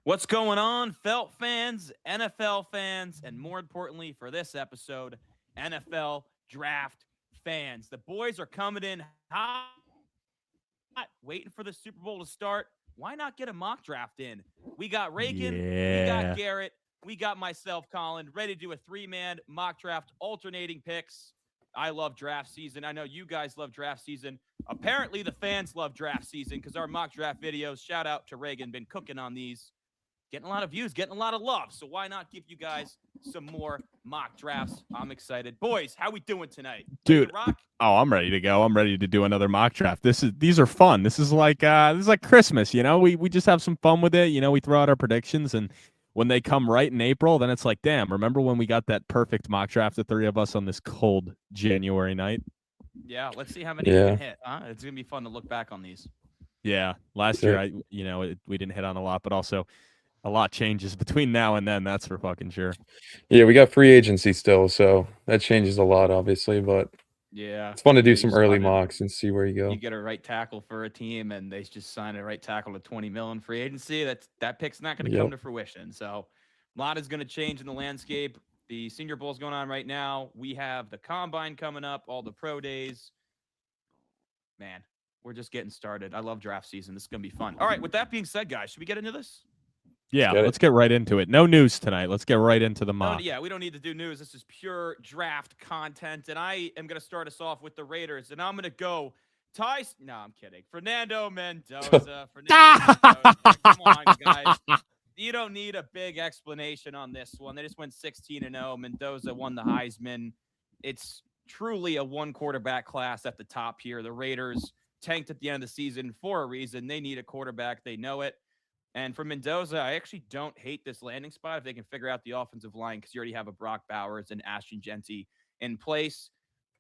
What's going on, Felt fans, NFL fans, and more importantly for this episode, NFL draft fans? The boys are coming in hot, waiting for the Super Bowl to start. Why not get a mock draft in? We got Reagan, we got Yeah. Garrett, we got myself, Colin, ready to do a three-man mock draft, alternating picks. I love draft season. I know you guys love draft season. Apparently, the fans love draft season because our mock draft videos, shout out to Reagan, been cooking on these, getting a lot of views, getting a lot of love. So why not give you guys some more mock drafts? I'm excited. Boys, how we doing tonight? Ready to Dude. rock? Oh, I'm ready to go. I'm ready to do another mock draft. These are fun. This is like Christmas, We just have some fun with it. We throw out our predictions, and when they come right in April, then it's like, damn, remember when we got that perfect mock draft, the three of us on this cold January night? Yeah, let's see how many we Yeah. can hit. It's gonna be fun to look back on these. Yeah. Last So, year we didn't hit on a lot, but also a lot changes between now and then, that's for fucking sure. yeah, we got free agency still, so that changes a lot, obviously. But Yeah, it's fun to do you some early started- mocks and see where you You go. get a right tackle for a team, and they just sign a right tackle to $20 million free agency. That pick's not going to come Yep. to fruition. So, a lot is going to change in the landscape. The Senior Bowl is going on right now. We have the Combine coming up, all the pro days. Man, we're just getting started. I love draft season. This is going to be fun. All right, with that being said, guys, should we get into this? Yeah, Get it. let's get right into it. No news tonight. Let's get right into the mock. Yeah, we don't need to do news. This is pure draft content. And I am going to start us off with the Raiders. And I'm going to go No, I'm kidding. Fernando Mendoza. Come on, guys. You don't need a big explanation on this one. They just went 16-0. Mendoza won the Heisman. It's truly a one quarterback class at the top here. The Raiders tanked at the end of the season for a reason. They need a quarterback. They know it. And for Mendoza, I actually don't hate this landing spot if they can figure out the offensive line because you already have a Brock Bowers and Ashton Genty in place.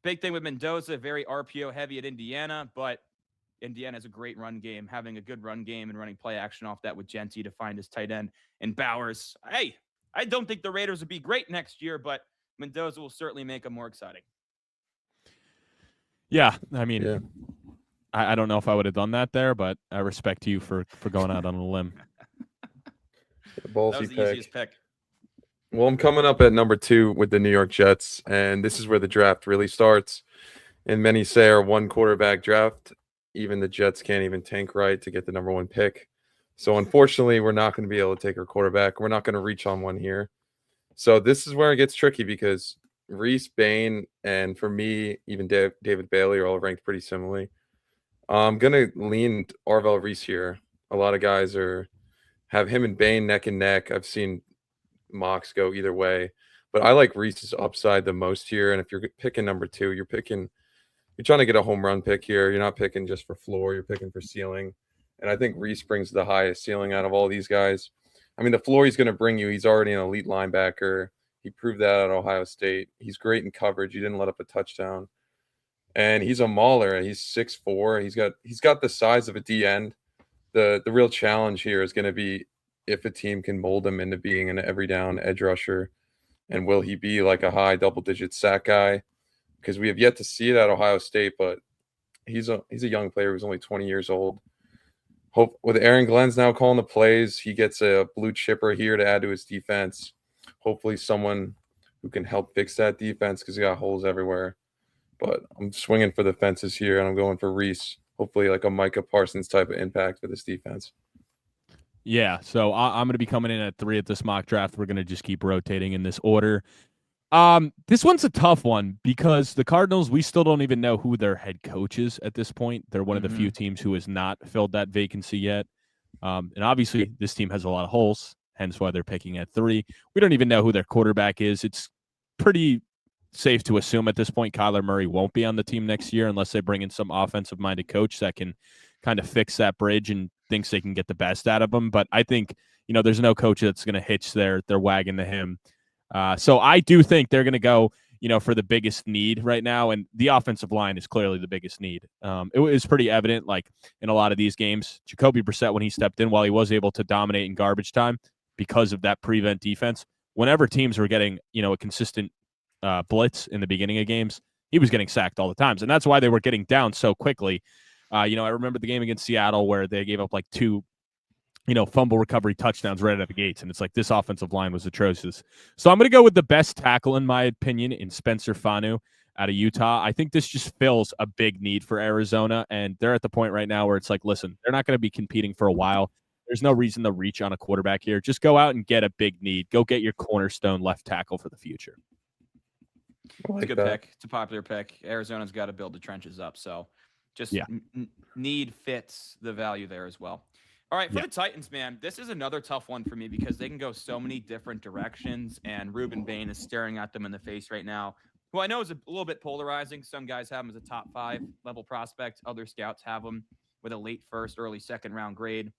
Big thing with Mendoza, very RPO heavy at Indiana, but Indiana has a great run game, having a good run game and running play action off that with Genty to find his tight end and Bowers. Hey, I don't think the Raiders would be great next year, but Mendoza will certainly make them more exciting. Yeah, I mean, Yeah. I don't know if I would have done that there, but I respect you for going out on a limb. The That ballsy was the pick. easiest pick. Well, I'm coming up at number 2 with the New York Jets, and this is where the draft really starts. And many say our one quarterback draft. Even the Jets can't even tank right to get the number 1 pick. So unfortunately, we're not going to be able to take our quarterback. We're not going to reach on one here. So this is where it gets tricky because Reese, Bain, and for me, even David Bailey are all ranked pretty similarly. I'm going to lean Arvell Reese here. A lot of guys have him and Bain neck and neck. I've seen mocks go either way, but I like Reese's upside the most here. And if you're picking number 2, you're trying to get a home run pick here. You're not picking just for floor, you're picking for ceiling. And I think Reese brings the highest ceiling out of all these guys. I mean, the floor he's going to bring you, he's already an elite linebacker. He proved that at Ohio State. He's great in coverage. He didn't let up a touchdown. And he's a mauler. He's 6'4". He's got the size of a D end. The real challenge here is going to be if a team can mold him into being an every down edge rusher, and will he be like a high double-digit sack guy? Because we have yet to see it at Ohio State, but he's a young player who's only 20 years old. Hope with Aaron Glenn's now calling the plays, he gets a blue chipper here to add to his defense. Hopefully someone who can help fix that defense because he got holes everywhere. But I'm swinging for the fences here, and I'm going for Reese. Hopefully like a Micah Parsons type of impact for this defense. Yeah, so I'm going to be coming in at 3 at this mock draft. We're going to just keep rotating in this order. This one's a tough one because the Cardinals, we still don't even know who their head coach is at this point. They're one of the few teams who has not filled that vacancy yet. And obviously, this team has a lot of holes, hence why they're picking at 3. We don't even know who their quarterback is. It's pretty safe to assume at this point Kyler Murray won't be on the team next year unless they bring in some offensive-minded coach that can kind of fix that bridge and thinks they can get the best out of him. But I think, there's no coach that's going to hitch their wagon to him. So I do think they're going to go, for the biggest need right now. And the offensive line is clearly the biggest need. It was pretty evident, like in a lot of these games, Jacoby Brissett, when he stepped in, while he was able to dominate in garbage time because of that prevent defense, whenever teams were getting, a consistent blitz in the beginning of games, he was getting sacked all the times. And that's why they were getting down so quickly. I remember the game against Seattle where they gave up like 2 fumble recovery touchdowns right out of the gates. And it's like this offensive line was atrocious. So I'm going to go with the best tackle, in my opinion, in Spencer Fanu out of Utah. I think this just fills a big need for Arizona. And they're at the point right now where it's like, listen, they're not going to be competing for a while. There's no reason to reach on a quarterback here. Just go out and get a big need. Go get your cornerstone left tackle for the future. It's a good pick. It's a popular pick. Arizona's got to build the trenches up. So just need fits the value there as well. All right, for the Titans, man, this is another tough one for me because they can go so many different directions, and Ruben Bain is staring at them in the face right now, who I know is a little bit polarizing. Some guys have him as a top 5 level prospect. Other scouts have him with a late first, early second round grade.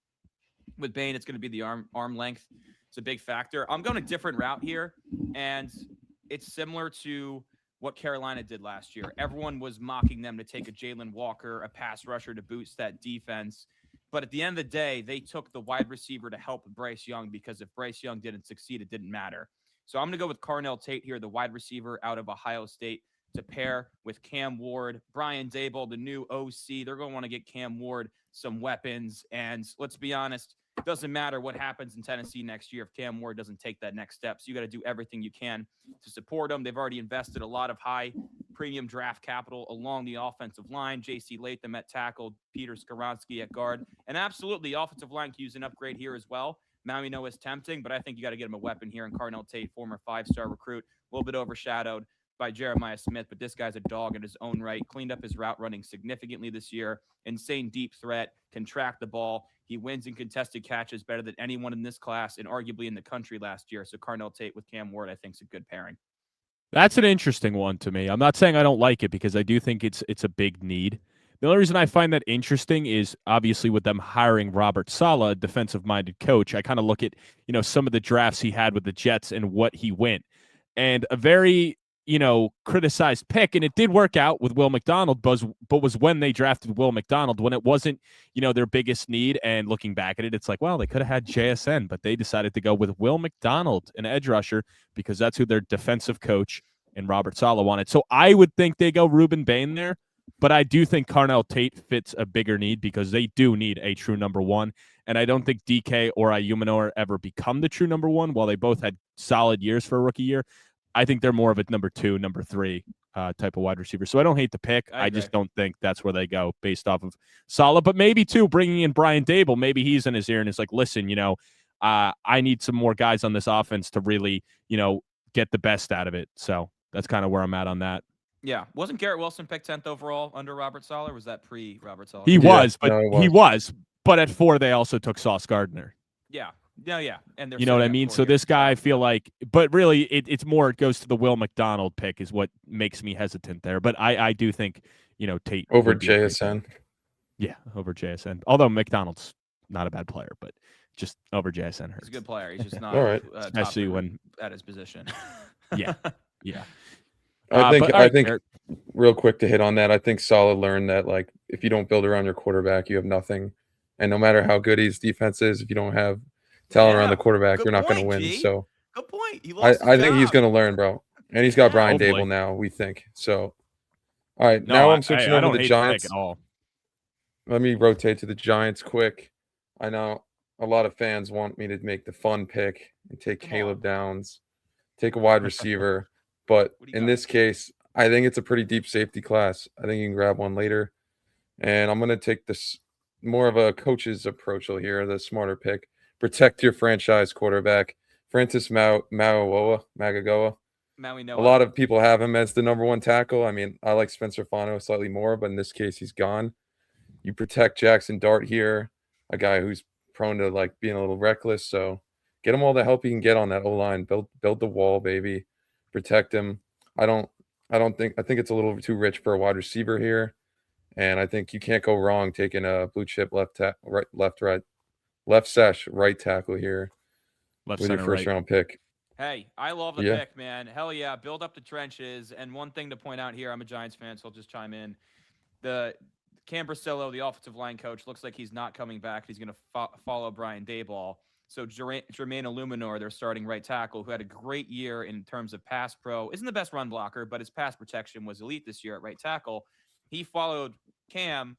With Bain, it's going to be the arm length. It's a big factor. I'm going a different route here, and it's similar to what Carolina did last year. Everyone was mocking them to take a Jalen Walker, a pass rusher to boost that defense. But at the end of the day, they took the wide receiver to help Bryce Young because if Bryce Young didn't succeed, it didn't matter. So I'm going to go with Carnell Tate here, the wide receiver out of Ohio State, to pair with Cam Ward. Brian Daboll, the new OC, they're going to want to get Cam Ward some weapons. And let's be honest, it doesn't matter what happens in Tennessee next year if Cam Ward doesn't take that next step. So you got to do everything you can to support him. They've already invested a lot of high premium draft capital along the offensive line. J.C. Latham at tackle, Peter Skoronski at guard. And absolutely, the offensive line can use an upgrade here as well. Maui Noah is tempting, but I think you got to get him a weapon here. And Carnell Tate, former 5-star recruit, a little bit overshadowed by Jeremiah Smith, but this guy's a dog in his own right. Cleaned up his route running significantly this year. Insane deep threat, can track the ball. He wins in contested catches better than anyone in this class and arguably in the country last year. So Carnell Tate with Cam Ward, I think, is a good pairing. That's an interesting one to me. I'm not saying I don't like it because I do think it's a big need. The only reason I find that interesting is obviously with them hiring Robert Saleh, a defensive-minded coach. I kind of look at, some of the drafts he had with the Jets and what he went. And a very, criticized pick, and it did work out with Will McDonald, but was when they drafted Will McDonald, when it wasn't, their biggest need. And looking back at it, it's like, well, they could have had JSN, but they decided to go with Will McDonald, an edge rusher, because that's who their defensive coach and Robert Saleh wanted. So I would think they go Ruben Bain there, but I do think Carnell Tate fits a bigger need because they do need a true number one. And I don't think DK or Ayumanor ever become the true number one. While they both had solid years for a rookie year, I think they're more of a number 2, number 3 type of wide receiver. So I don't hate the pick. I just don't think that's where they go based off of Saleh. But maybe, too, bringing in Brian Daboll, maybe he's in his ear and it's like, listen, I need some more guys on this offense to really, get the best out of it. So that's kind of where I'm at on that. Yeah. Wasn't Garrett Wilson picked 10th overall under Robert Saleh, or was that pre-Robert Saleh? He was. But at 4, they also took Sauce Gardner. Yeah. Yeah. And you know what I mean? So this guy, I feel like, but really it goes to the Will McDonald pick is what makes me hesitant there. But I do think, Tate over JSN. Yeah, over JSN. Although McDonald's not a bad player, but just over JSN hurts. He's a good player. He's just not all right. Especially when at his position. Yeah. I think real quick to hit on that, I think Saleh learned that, like, if you don't build around your quarterback, you have nothing. And no matter how good his defense is, if you don't have talent around the quarterback, you're not going to win. G. So good point. I think he's going to learn, bro. And he's got Brian Daboll now, we think. So, all right, now I'm switching over to the Giants. At all. Let me rotate to the Giants quick. I know a lot of fans want me to make the fun pick and take Caleb Downs, take a wide receiver. But in this case, I think it's a pretty deep safety class. I think you can grab one later. And I'm going to take this more of a coach's approach here, the smarter pick. Protect your franchise quarterback, Francis Magagoa. A lot of people have him as the number 1 tackle. I mean, I like Spencer Fano slightly more, but in this case, he's gone. You protect Jackson Dart here, a guy who's prone to like being a little reckless. So get him all the help you can get on that O-line. Build the wall, baby. Protect him. I think it's a little too rich for a wide receiver here. And I think you can't go wrong taking a blue chip left sesh right tackle here with your first round pick. Hey, I love the pick, man. Hell yeah, build up the trenches. And one thing to point out here, I'm a Giants fan, so I'll just chime in. The Cam Brasillo, the offensive line coach, looks like he's not coming back. He's going to follow Brian Daboll. So Jermaine Illuminor, their starting right tackle, who had a great year in terms of pass pro, isn't the best run blocker, but his pass protection was elite this year at right tackle. He followed Cam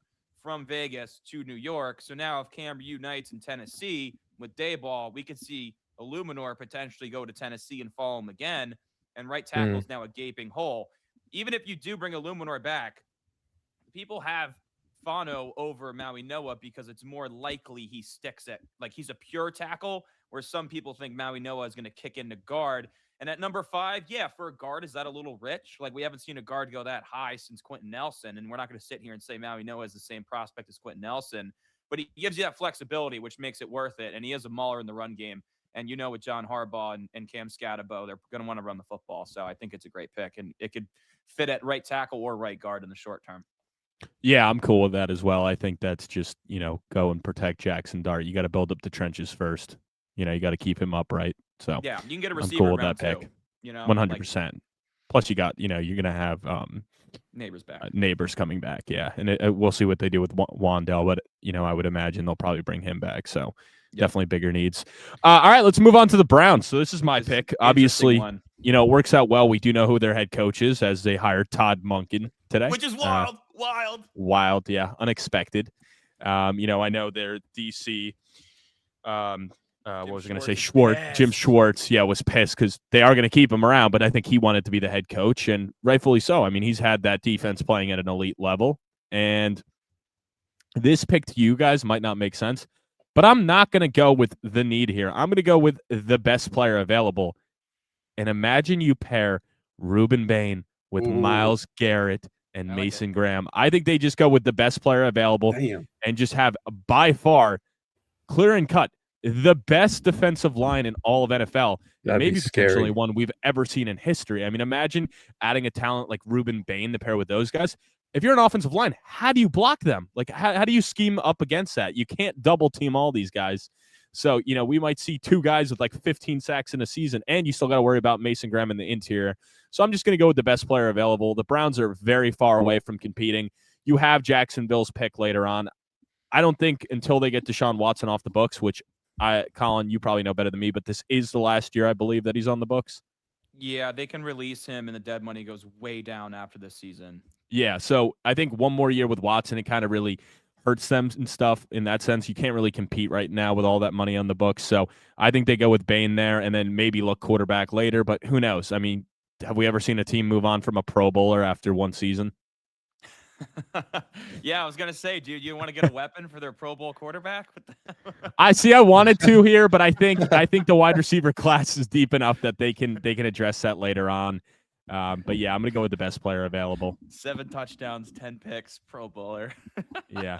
from Vegas to New York. So now if Cam reunites in Tennessee with Dayball, we could see Illuminor potentially go to Tennessee and follow him again. And right tackle is now a gaping hole. Even if you do bring Illuminor back, people have Fano over Maui Noah because it's more likely he sticks it. Like he's a pure tackle, where some people think Maui Noah is going to kick into guard. And at number 5, yeah, for a guard, is that a little rich? Like we haven't seen a guard go that high since Quentin Nelson. And we're not going to sit here and say Maui Noah is the same prospect as Quentin Nelson. But he gives you that flexibility, which makes it worth it. And he is a mauler in the run game. And with John Harbaugh and Cam Scatterbo, they're going to want to run the football. So I think it's a great pick. And it could fit at right tackle or right guard in the short term. Yeah, I'm cool with that as well. I think that's just, go and protect Jackson Dart. You got to build up the trenches first. You got to keep him upright. So yeah, you can get a I'm receiver cool with that round pick. 100%. Plus, you got, you're going to have Neighbors back. Neighbors coming back. Yeah. And we'll see what they do with Wandell, but, I would imagine they'll probably bring him back. So definitely bigger needs. All right, let's move on to the Browns. So this is my pick. Obviously, it works out well. We do know who their head coach is as they hired Todd Monken today. Which is wild. Wild. Yeah. Unexpected. I know their DC, what was I going to say? Schwartz. Yes. Jim Schwartz, was pissed because they are going to keep him around, but I think he wanted to be the head coach, and rightfully so. I mean, he's had that defense playing at an elite level, and this pick to you guys might not make sense, but I'm not going to go with the need here. I'm going to go with the best player available, and imagine you pair Reuben Bain with Myles Garrett and Mason Graham. I think they just go with the best player available and just have, by far, clear and cut, the best defensive line in all of NFL. Maybe potentially one we've ever seen in history. I mean, imagine adding a talent like Reuben Bain to pair with those guys. If you're an offensive line, how do you block them? Like, how do you scheme up against that? You can't double team all these guys. So, we might see 2 guys with like 15 sacks in a season, and you still got to worry about Mason Graham in the interior. So I'm just going to go with the best player available. The Browns are very far away from competing. You have Jacksonville's pick later on. I don't think until they get Deshaun Watson off the books, which Colin, you probably know better than me, but this is the last year, I believe, that he's on the books. Yeah, they can release him, and the dead money goes way down after this season. Yeah, so I think one more year with Watson, it kind of really hurts them and stuff in that sense. You can't really compete right now with all that money on the books. So I think they go with Bain there and then maybe look quarterback later, but who knows? I mean, have we ever seen a team move on from a Pro Bowler after one season? Yeah, I was gonna say, dude, you want to get a weapon for their Pro Bowl quarterback? I wanted to here, but I think the wide receiver class is deep enough that they can address that later on. But yeah, I'm gonna go with the best player available. 7 touchdowns, 10 picks, Pro Bowler. Yeah,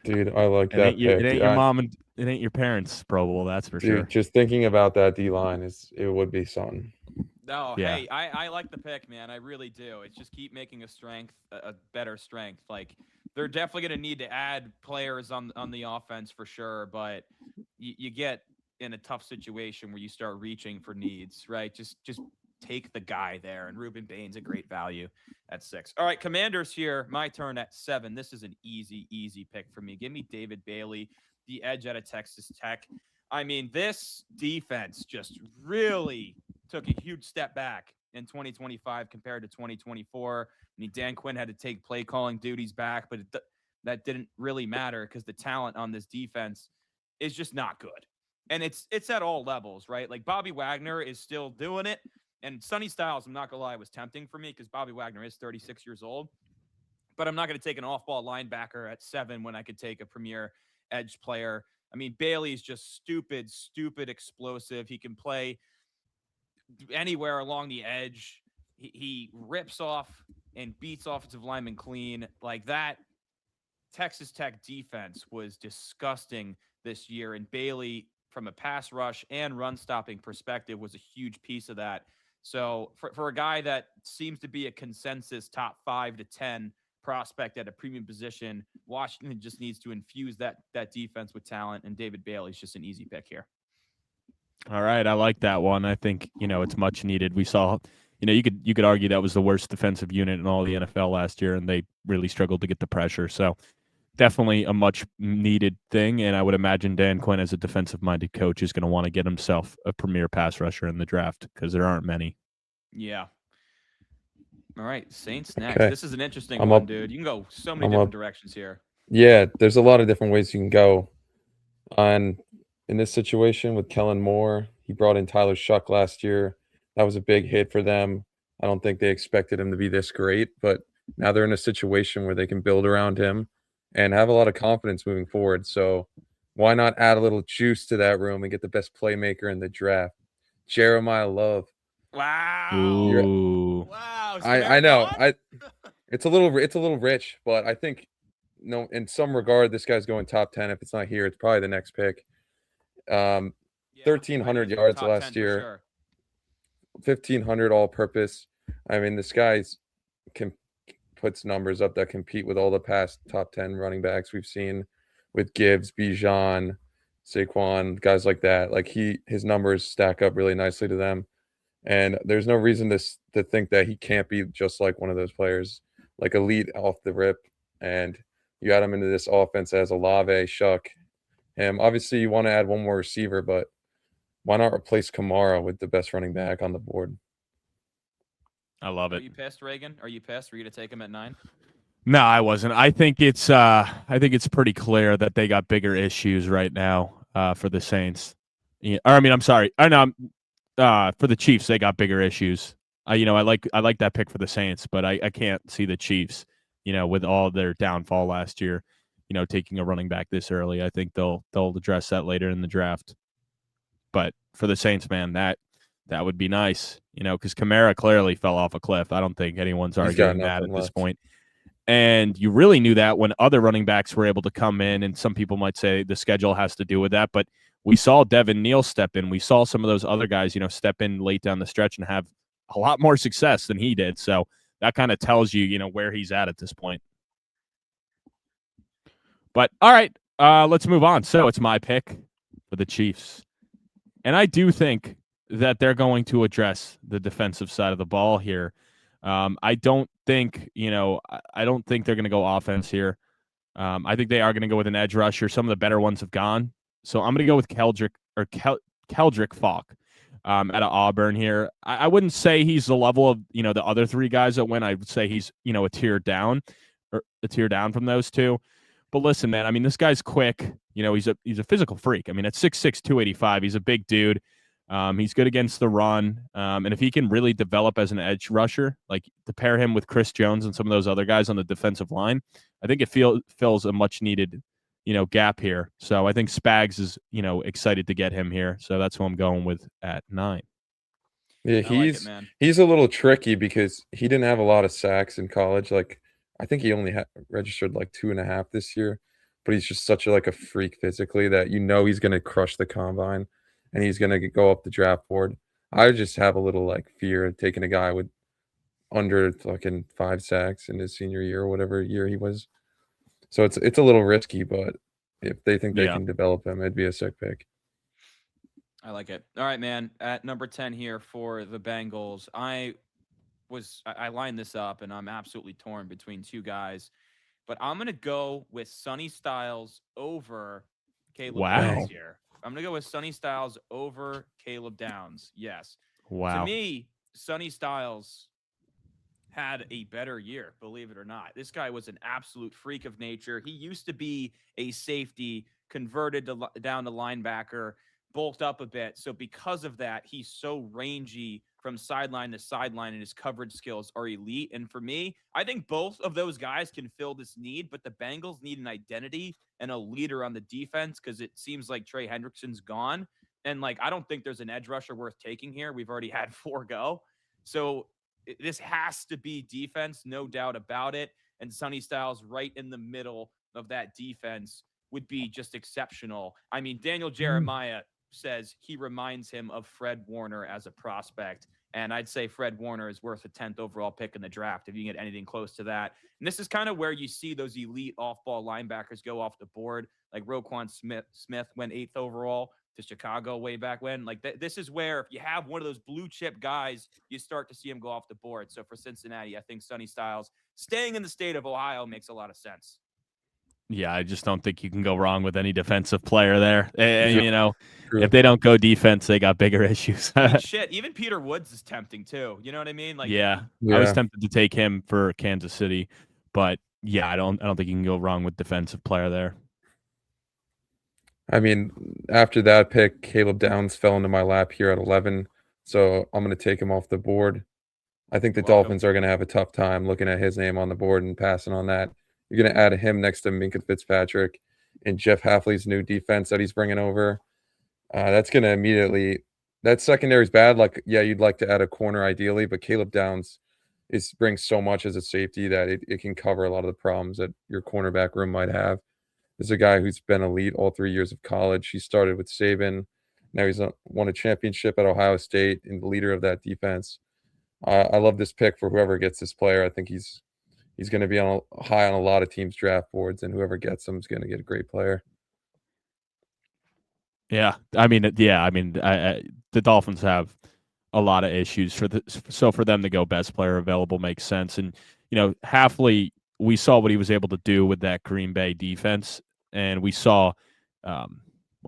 dude, I like that. It ain't your mom and it ain't your parents' Pro Bowl, that's for sure. Just thinking about that D line it would be something. No, yeah. Hey, I like the pick, man. I really do. It's just keep making a better strength. Like they're definitely going to need to add players on the offense for sure, but you get in a tough situation where you start reaching for needs, right? Just take the guy there, and Reuben Bain's a great value at 6. All right, Commanders here. My turn at 7. This is an easy pick for me. Give me David Bailey, the edge out of Texas Tech. I mean, this defense just really took a huge step back in 2025 compared to 2024. I mean, Dan Quinn had to take play calling duties back, but that didn't really matter because the talent on this defense is just not good. And it's at all levels, right? Like Bobby Wagner is still doing it. And Sonny Styles, I'm not going to lie, was tempting for me because Bobby Wagner is 36 years old. But I'm not going to take an off-ball linebacker at 7 when I could take a premier edge player. I mean, Bailey's just stupid explosive. He can play anywhere along the edge. He rips off and beats offensive linemen clean. Like that Texas Tech defense was disgusting this year. And Bailey, from a pass rush and run stopping perspective, was a huge piece of that. So for a guy that seems to be a consensus top 5 to 10 prospect at a premium position, Washington just needs to infuse that defense with talent, and David Bailey's just an easy pick here. All right, I like that one. I think, it's much needed. We saw, you could argue that was the worst defensive unit in all the NFL last year, and they really struggled to get the pressure. So definitely a much needed thing, and I would imagine Dan Quinn, as a defensive-minded coach, is going to want to get himself a premier pass rusher in the draft because there aren't many. Yeah. All right, Saints next. Okay. This is an interesting one, dude. You can go so many different directions here. Yeah, there's a lot of different ways you can go on in this situation with Kellen Moore. He brought in Tyler Shuck last year. That was a big hit for them. I don't think they expected him to be this great, but now they're in a situation where they can build around him and have a lot of confidence moving forward. So why not add a little juice to that room and get the best playmaker in the draft? Jeremiah Love. You're, Wow. Ooh. Wow. Is I Kamara know. gone? It's a little rich, but I think no, in some regard, this guy's going top 10. If it's not here, it's probably the next pick. Um, Yeah, I'm ready 1,300 for yards top 10 last for year, sure. 1,500 all purpose. I mean, this guy's can puts numbers up that compete with all the past top 10 running backs we've seen with Gibbs, Bijan, Saquon, guys like that. Like his numbers stack up really nicely to them. And there's no reason to think that he can't be just like one of those players, like elite off the rip. And you add him into this offense as Olave, Shuck, him. Obviously, you want to add one more receiver, but why not replace Kamara with the best running back on the board? I love Are it. you pissed, Reagan? Are you pissed? Were you to take him at 9? No, I wasn't. I think it's pretty clear that they got bigger issues right now for the Saints. Yeah, or I mean, I'm sorry. I know for the Chiefs, they got bigger issues. I like that pick for the Saints, but I can't see the Chiefs, with all their downfall last year, taking a running back this early. I think they'll address that later in the draft. But for the Saints, man, that would be nice, because Kamara clearly fell off a cliff. I don't think anyone's He's got arguing that nothing at this left. point. And you really knew that when other running backs were able to come in, and some people might say the schedule has to do with that, but we saw Devin Neal step in. We saw some of those other guys, step in late down the stretch and have a lot more success than he did. So that kind of tells you, where he's at this point. But all right, let's move on. So it's my pick for the Chiefs. And I do think that they're going to address the defensive side of the ball here. I don't think, I don't think they're going to go offense here. I think they are going to go with an edge rusher. Some of the better ones have gone. So I'm going to go with Keldrick Falk out of Auburn here. I wouldn't say he's the level of, the other three guys that went. I would say he's, a tier down from those two. But listen, man, I mean, this guy's quick. He's a physical freak. I mean, at 6'6", 285, he's a big dude. He's good against the run. And if he can really develop as an edge rusher, like to pair him with Chris Jones and some of those other guys on the defensive line, I think it fills a much needed, gap here. So I think Spags is, excited to get him here. So that's who I'm going with at 9. Yeah, I like it, man. he's a little tricky because he didn't have a lot of sacks in college. Like I think he only registered like 2.5 this year, but he's just such a freak physically that he's going to crush the combine and he's going to go up the draft board. I just have a little fear of taking a guy with under fucking 5 sacks in his senior year or whatever year he was. So it's a little risky, but if they think they can develop him, it'd be a sick pick. I like it. All right, man. At number 10 here for the Bengals, I lined this up and I'm absolutely torn between two guys, but I'm going to go with Sonny Styles over Caleb Downs here. I'm going to go with Sonny Styles over Caleb Downs. Yes. Wow. To me, Sonny Styles had a better year, believe it or not. This guy was an absolute freak of nature. He used to be a safety, converted down to linebacker, bulked up a bit. So because of that, he's so rangy from sideline to sideline, and his coverage skills are elite. And for me, I think both of those guys can fill this need, but the Bengals need an identity and a leader on the defense because it seems like Trey Hendrickson's gone. And I don't think there's an edge rusher worth taking here. We've already had 4 go. So this has to be defense, no doubt about it. And Sonny Styles right in the middle of that defense would be just exceptional. I mean, Daniel Jeremiah says he reminds him of Fred Warner as a prospect. And I'd say Fred Warner is worth a 10th overall pick in the draft if you can get anything close to that. And this is kind of where you see those elite off-ball linebackers go off the board. Like Roquan Smith went 8th overall to Chicago way back when. This is where if you have one of those blue chip guys, you start to see him go off the board. So for Cincinnati, I think Sonny Styles staying in the state of Ohio makes a lot of sense. Yeah, I just don't think you can go wrong with any defensive player there. And, True. if they don't go defense, they got bigger issues. I mean, shit, even Peter Woods is tempting too. You know what I mean? Yeah. I was tempted to take him for Kansas City, but Yeah, I don't think you can go wrong with defensive player there. I mean, after that pick, Caleb Downs fell into my lap here at 11, so I'm going to take him off the board. I think the Love him. Dolphins are going to have a tough time looking at his name on the board and passing on that. You're going to add him next to Minka Fitzpatrick and Jeff Hafley's new defense that he's bringing over. That's going to immediately – that secondary is bad. Like, yeah, you'd like to add a corner ideally, but Caleb Downs brings so much as a safety that it can cover a lot of the problems that your cornerback room might have. This is a guy who's been elite all 3 years of college. He started with Saban. Now he's won a championship at Ohio State and the leader of that defense. I love this pick for whoever gets this player. I think he's going to be high on a lot of teams' draft boards, and whoever gets him is going to get a great player. Yeah, I mean, the Dolphins have a lot of issues so for them to go best player available makes sense. And Hafley, we saw what he was able to do with that Green Bay defense, and we saw why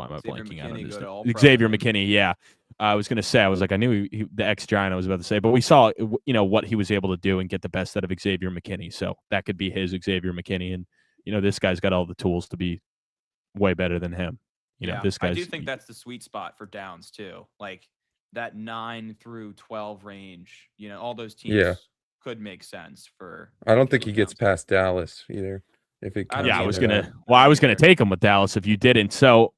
am I blanking out on this name? Xavier McKinney. Yeah, I was going to say, I knew the ex-Giant I was about to say, but we saw what he was able to do and get the best out of Xavier McKinney. So that could be his Xavier McKinney, and this guy's got all the tools to be way better than him. This guy's. I do think that's the sweet spot for Downs too, like that 9 through 12 range. All those teams could make sense for. I don't think he gets past Dallas either. If it I was gonna take him with Dallas if you didn't. So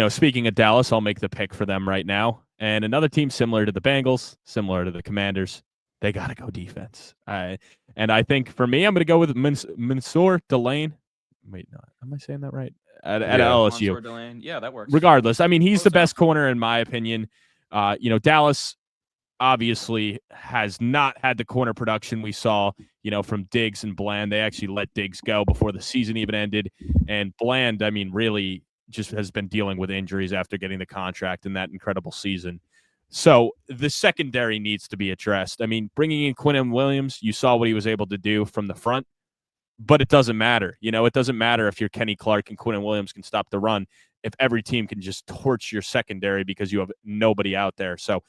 speaking of Dallas, I'll make the pick for them right now. And another team similar to the Bengals, similar to the Commanders, they got to go defense. And I think for me, I'm going to go with Mansour Delane. Wait, no, am I saying that right? At LSU. Yeah, that works. Regardless, I mean, he's the best corner in my opinion. Dallas obviously has not had the corner production we saw, from Diggs and Bland. They actually let Diggs go before the season even ended. And Bland, I mean, really just has been dealing with injuries after getting the contract in that incredible season. So the secondary needs to be addressed. I mean, bringing in Quinnen Williams, you saw what he was able to do from the front, but it doesn't matter. It doesn't matter if you're Kenny Clark and Quinnen Williams can stop the run if every team can just torch your secondary because you have nobody out there. So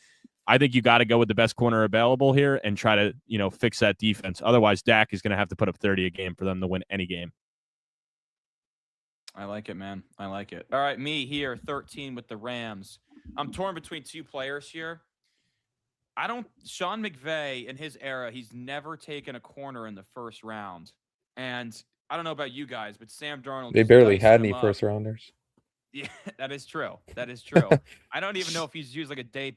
I think you got to go with the best corner available here and try to, fix that defense. Otherwise, Dak is going to have to put up 30 a game for them to win any game. I like it, man. I like it. All right, me here, 13 with the Rams. I'm torn between two players here. Sean McVay in his era, he's never taken a corner in the first round. And I don't know about you guys, but Sam Darnold. They barely had any first rounders. Yeah, that is true. That is true. I don't even know if he's used like a day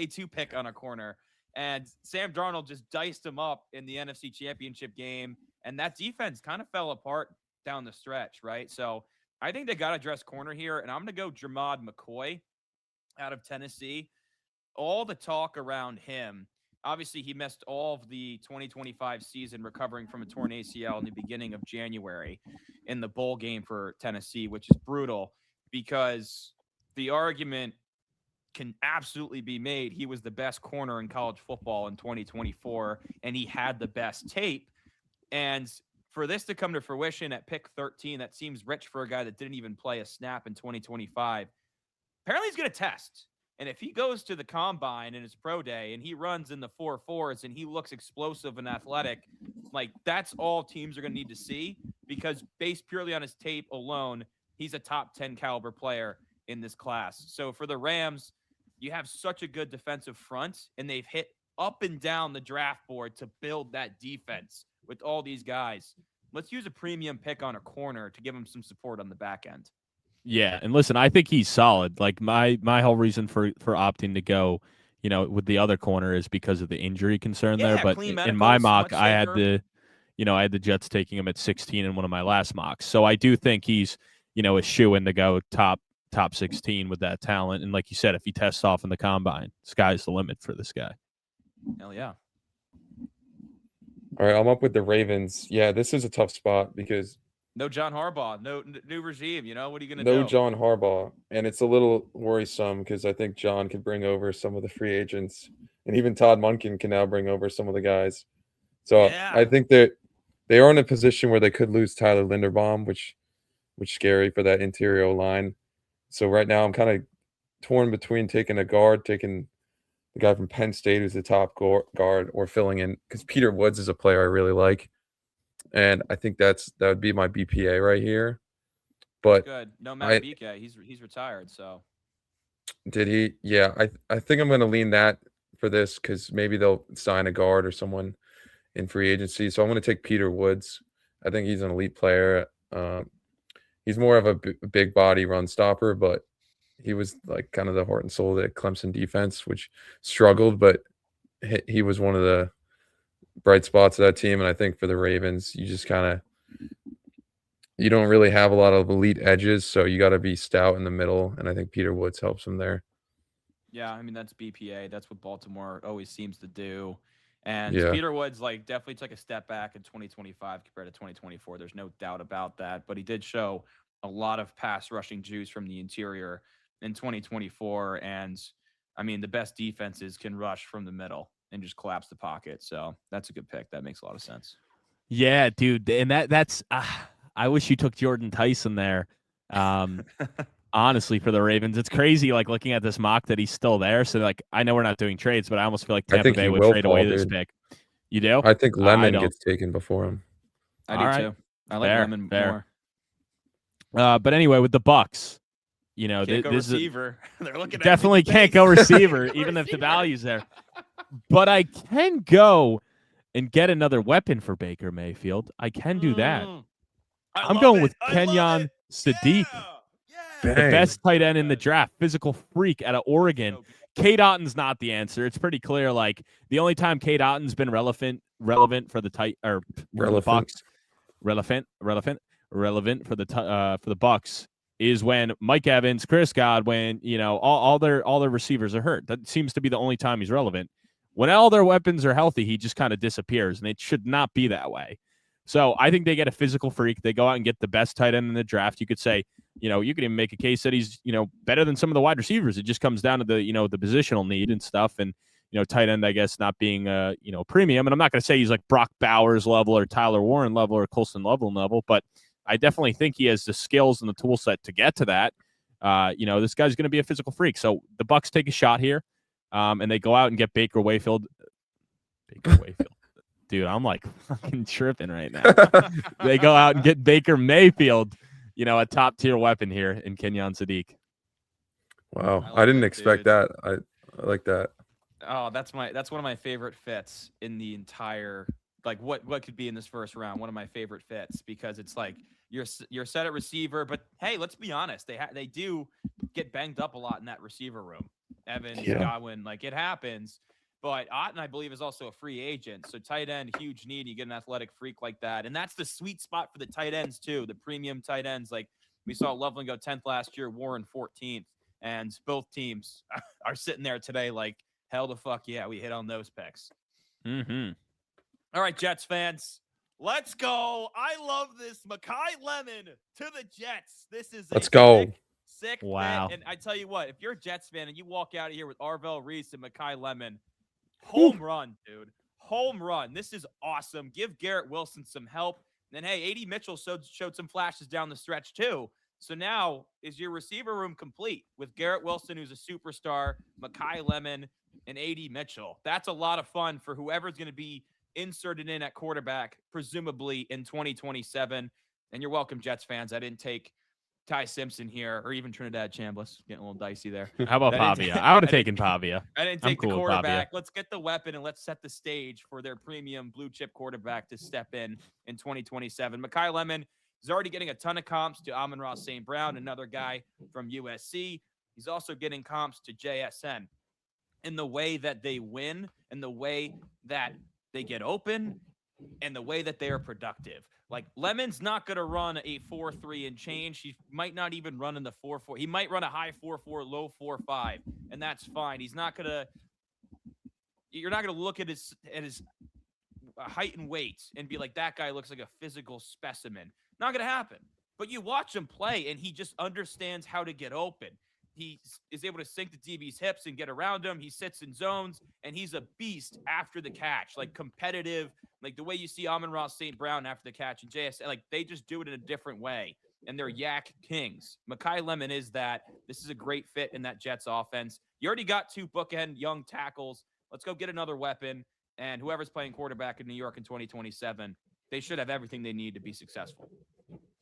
2 pick on a corner. And Sam Darnold just diced him up in the NFC Championship game. And that defense kind of fell apart down the stretch, right? So I think they got to address corner here. And I'm going to go Jermod McCoy out of Tennessee. All the talk around him, obviously he missed all of the 2025 season recovering from a torn ACL in the beginning of January in the bowl game for Tennessee, which is brutal because the argument can absolutely be made. He was the best corner in college football in 2024, and he had the best tape. And for this to come to fruition at pick 13, that seems rich for a guy that didn't even play a snap in 2025. Apparently he's going to test. And if he goes to the combine in his pro day and he runs in the 4.4s and he looks explosive and athletic, like that's all teams are going to need to see because based purely on his tape alone, he's a top 10 caliber player in this class. So for the Rams, you have such a good defensive front and they've hit up and down the draft board to build that defense with all these guys. Let's use a premium pick on a corner to give him some support on the back end. Yeah, and listen, I think he's solid. Like my whole reason for opting to go, with the other corner is because of the injury concern there. But in my mock, I had the Jets taking him at 16 in one of my last mocks. So I do think he's, a shoo-in to go top 16 with that talent. And like you said, if he tests off in the combine, sky's the limit for this guy. Hell yeah. All right, I'm up with the Ravens. Yeah, this is a tough spot because no John Harbaugh, no new regime. What are you going to do? No John Harbaugh. And it's a little worrisome because I think John could bring over some of the free agents. And even Todd Monken can now bring over some of the guys. So yeah. I think that they are in a position where they could lose Tyler Linderbaum, which scary for that interior line. So right now I'm kind of torn between taking a guard, taking the guy from Penn State who's the top guard, or filling in because Peter Woods is a player I really like. and I think that would be my BPA right here. But Good. No, I Matt BK. He's retired. So did he? Yeah, I think I'm gonna lean that for this because maybe they'll sign a guard or someone in free agency. So I'm gonna take Peter Woods. I think he's an elite player. He's more of a big body run stopper, but he was like kind of the heart and soul of the Clemson defense, which struggled, but he was one of the bright spots of that team. And I think for the Ravens, you don't really have a lot of elite edges, so you got to be stout in the middle. And I think Peter Woods helps him there. yeah, I mean that's BPA. That's what Baltimore always seems to do. And Yeah. Peter Woods like definitely took a step back in 2025 compared to 2024. There's no doubt about that. But he did show a lot of pass rushing juice from the interior in 2024. And I mean, the best defenses can rush from the middle and just collapse the pocket. So that's a good pick. That makes a lot of sense. Yeah, dude, and that's I wish you took Jordan Tyson there. Honestly, for the Ravens, it's crazy. Like looking at this mock that he's still there. So like, I know we're not doing trades, but I almost feel like I Tampa think Bay he would will trade fall, away this dude. pick. You do? I think I Lemon don't. gets taken before him. I All do right. too. I like Fair, Lemon fair. more. But anyway, with the Bucks, you know, Can't go this is receiver. They're looking at definitely big can't base. go receiver, Can't go even if the receiver. value's there. But I can go and get another weapon for Baker Mayfield. I can do that. I'm going with Kenyon Sadiq. Yeah. The Dang. best tight end in the draft, physical freak out of Oregon. Kate Otton's not the answer. It's pretty clear. Like the only time Kate Otton's been relevant for the for the Bucks, relevant for the Bucks is when Mike Evans, Chris Godwin, you know, all their receivers are hurt. That seems to be the only time he's relevant. When all their weapons are healthy, he just kind of disappears, and it should not be that way. So I think they get a physical freak. They go out and get the best tight end in the draft. You could say, you know, you could even make a case that he's, you know, better than some of the wide receivers. It just comes down to the, you know, the positional need and stuff. And, you know, tight end, I guess, not being, you know, premium. And I'm not going to say he's like Brock Bowers level or Tyler Warren level or Colson level, but I definitely think he has the skills and the tool set to get to that. You know, this guy's going to be a physical freak. So the Bucks take a shot here, and they go out and get Baker Mayfield. Dude, I'm like fucking tripping right now. They go out and get Baker Mayfield, you know, a top tier weapon here in Kenyon Sadiq. Wow. I like I didn't it, expect dude. that. I like that. Oh, that's one of my favorite fits in the entire like what could be in this first round. One of my favorite fits because it's like you're set at receiver, but hey, let's be honest, they do get banged up a lot in that receiver room. Evans, Yeah. Godwin, like it happens. But Otten, I believe, is also a free agent. So tight end, huge need. You get an athletic freak like that. And that's the sweet spot for the tight ends, too. The premium tight ends. Like we saw Loveland go 10th last year, Warren 14th. And both teams are sitting there today like, hell the fuck yeah, we hit on those picks. Mm-hmm. All right, Jets fans. Let's go. I love this. Mekhi Lemon to the Jets. This is Let's go. Sick Wow. fit. And I tell you what, if you're a Jets fan and you walk out of here with Arvell Reese and Mekhi Lemon, home run, dude. Home run. This is awesome. Give Garrett Wilson some help. And then, hey, A.D. Mitchell showed some flashes down the stretch, too. So now is your receiver room complete with Garrett Wilson, who's a superstar, Mekhi Lemon, and A.D. Mitchell. That's a lot of fun for whoever's going to be inserted in at quarterback, presumably in 2027. And you're welcome, Jets fans. I didn't take Ty Simpson here, or even Trinidad Chambliss. Getting a little dicey there. How about Pavia? I would have taken Pavia. I didn't I'm take cool the with quarterback. Let's get the weapon and let's set the stage for their premium blue chip quarterback to step in 2027. Mekhi Lemon is already getting a ton of comps to Amon-Ra St. Brown, another guy from USC. He's also getting comps to JSN in the way that they win and the way that they get open and the way that they are productive. Like Lemon's not going to run a 4.3 and change. He might not even run in the 4.4. He might run a high 4.4, low 4.5, and that's fine. He's not going to. You're not going to look at his height and weight and be like, that guy looks like a physical specimen. Not going to happen. But you watch him play, and he just understands how to get open. He is able to sink the DB's hips and get around him. He sits in zones, and he's a beast after the catch, like competitive, like the way you see Amon-Ra St. Brown after the catch and JS. Like they just do it in a different way, and they're yak kings. Mekhi Lemon is that. This is a great fit in that Jets offense. You already got two bookend young tackles. Let's go get another weapon, and whoever's playing quarterback in New York in 2027, they should have everything they need to be successful.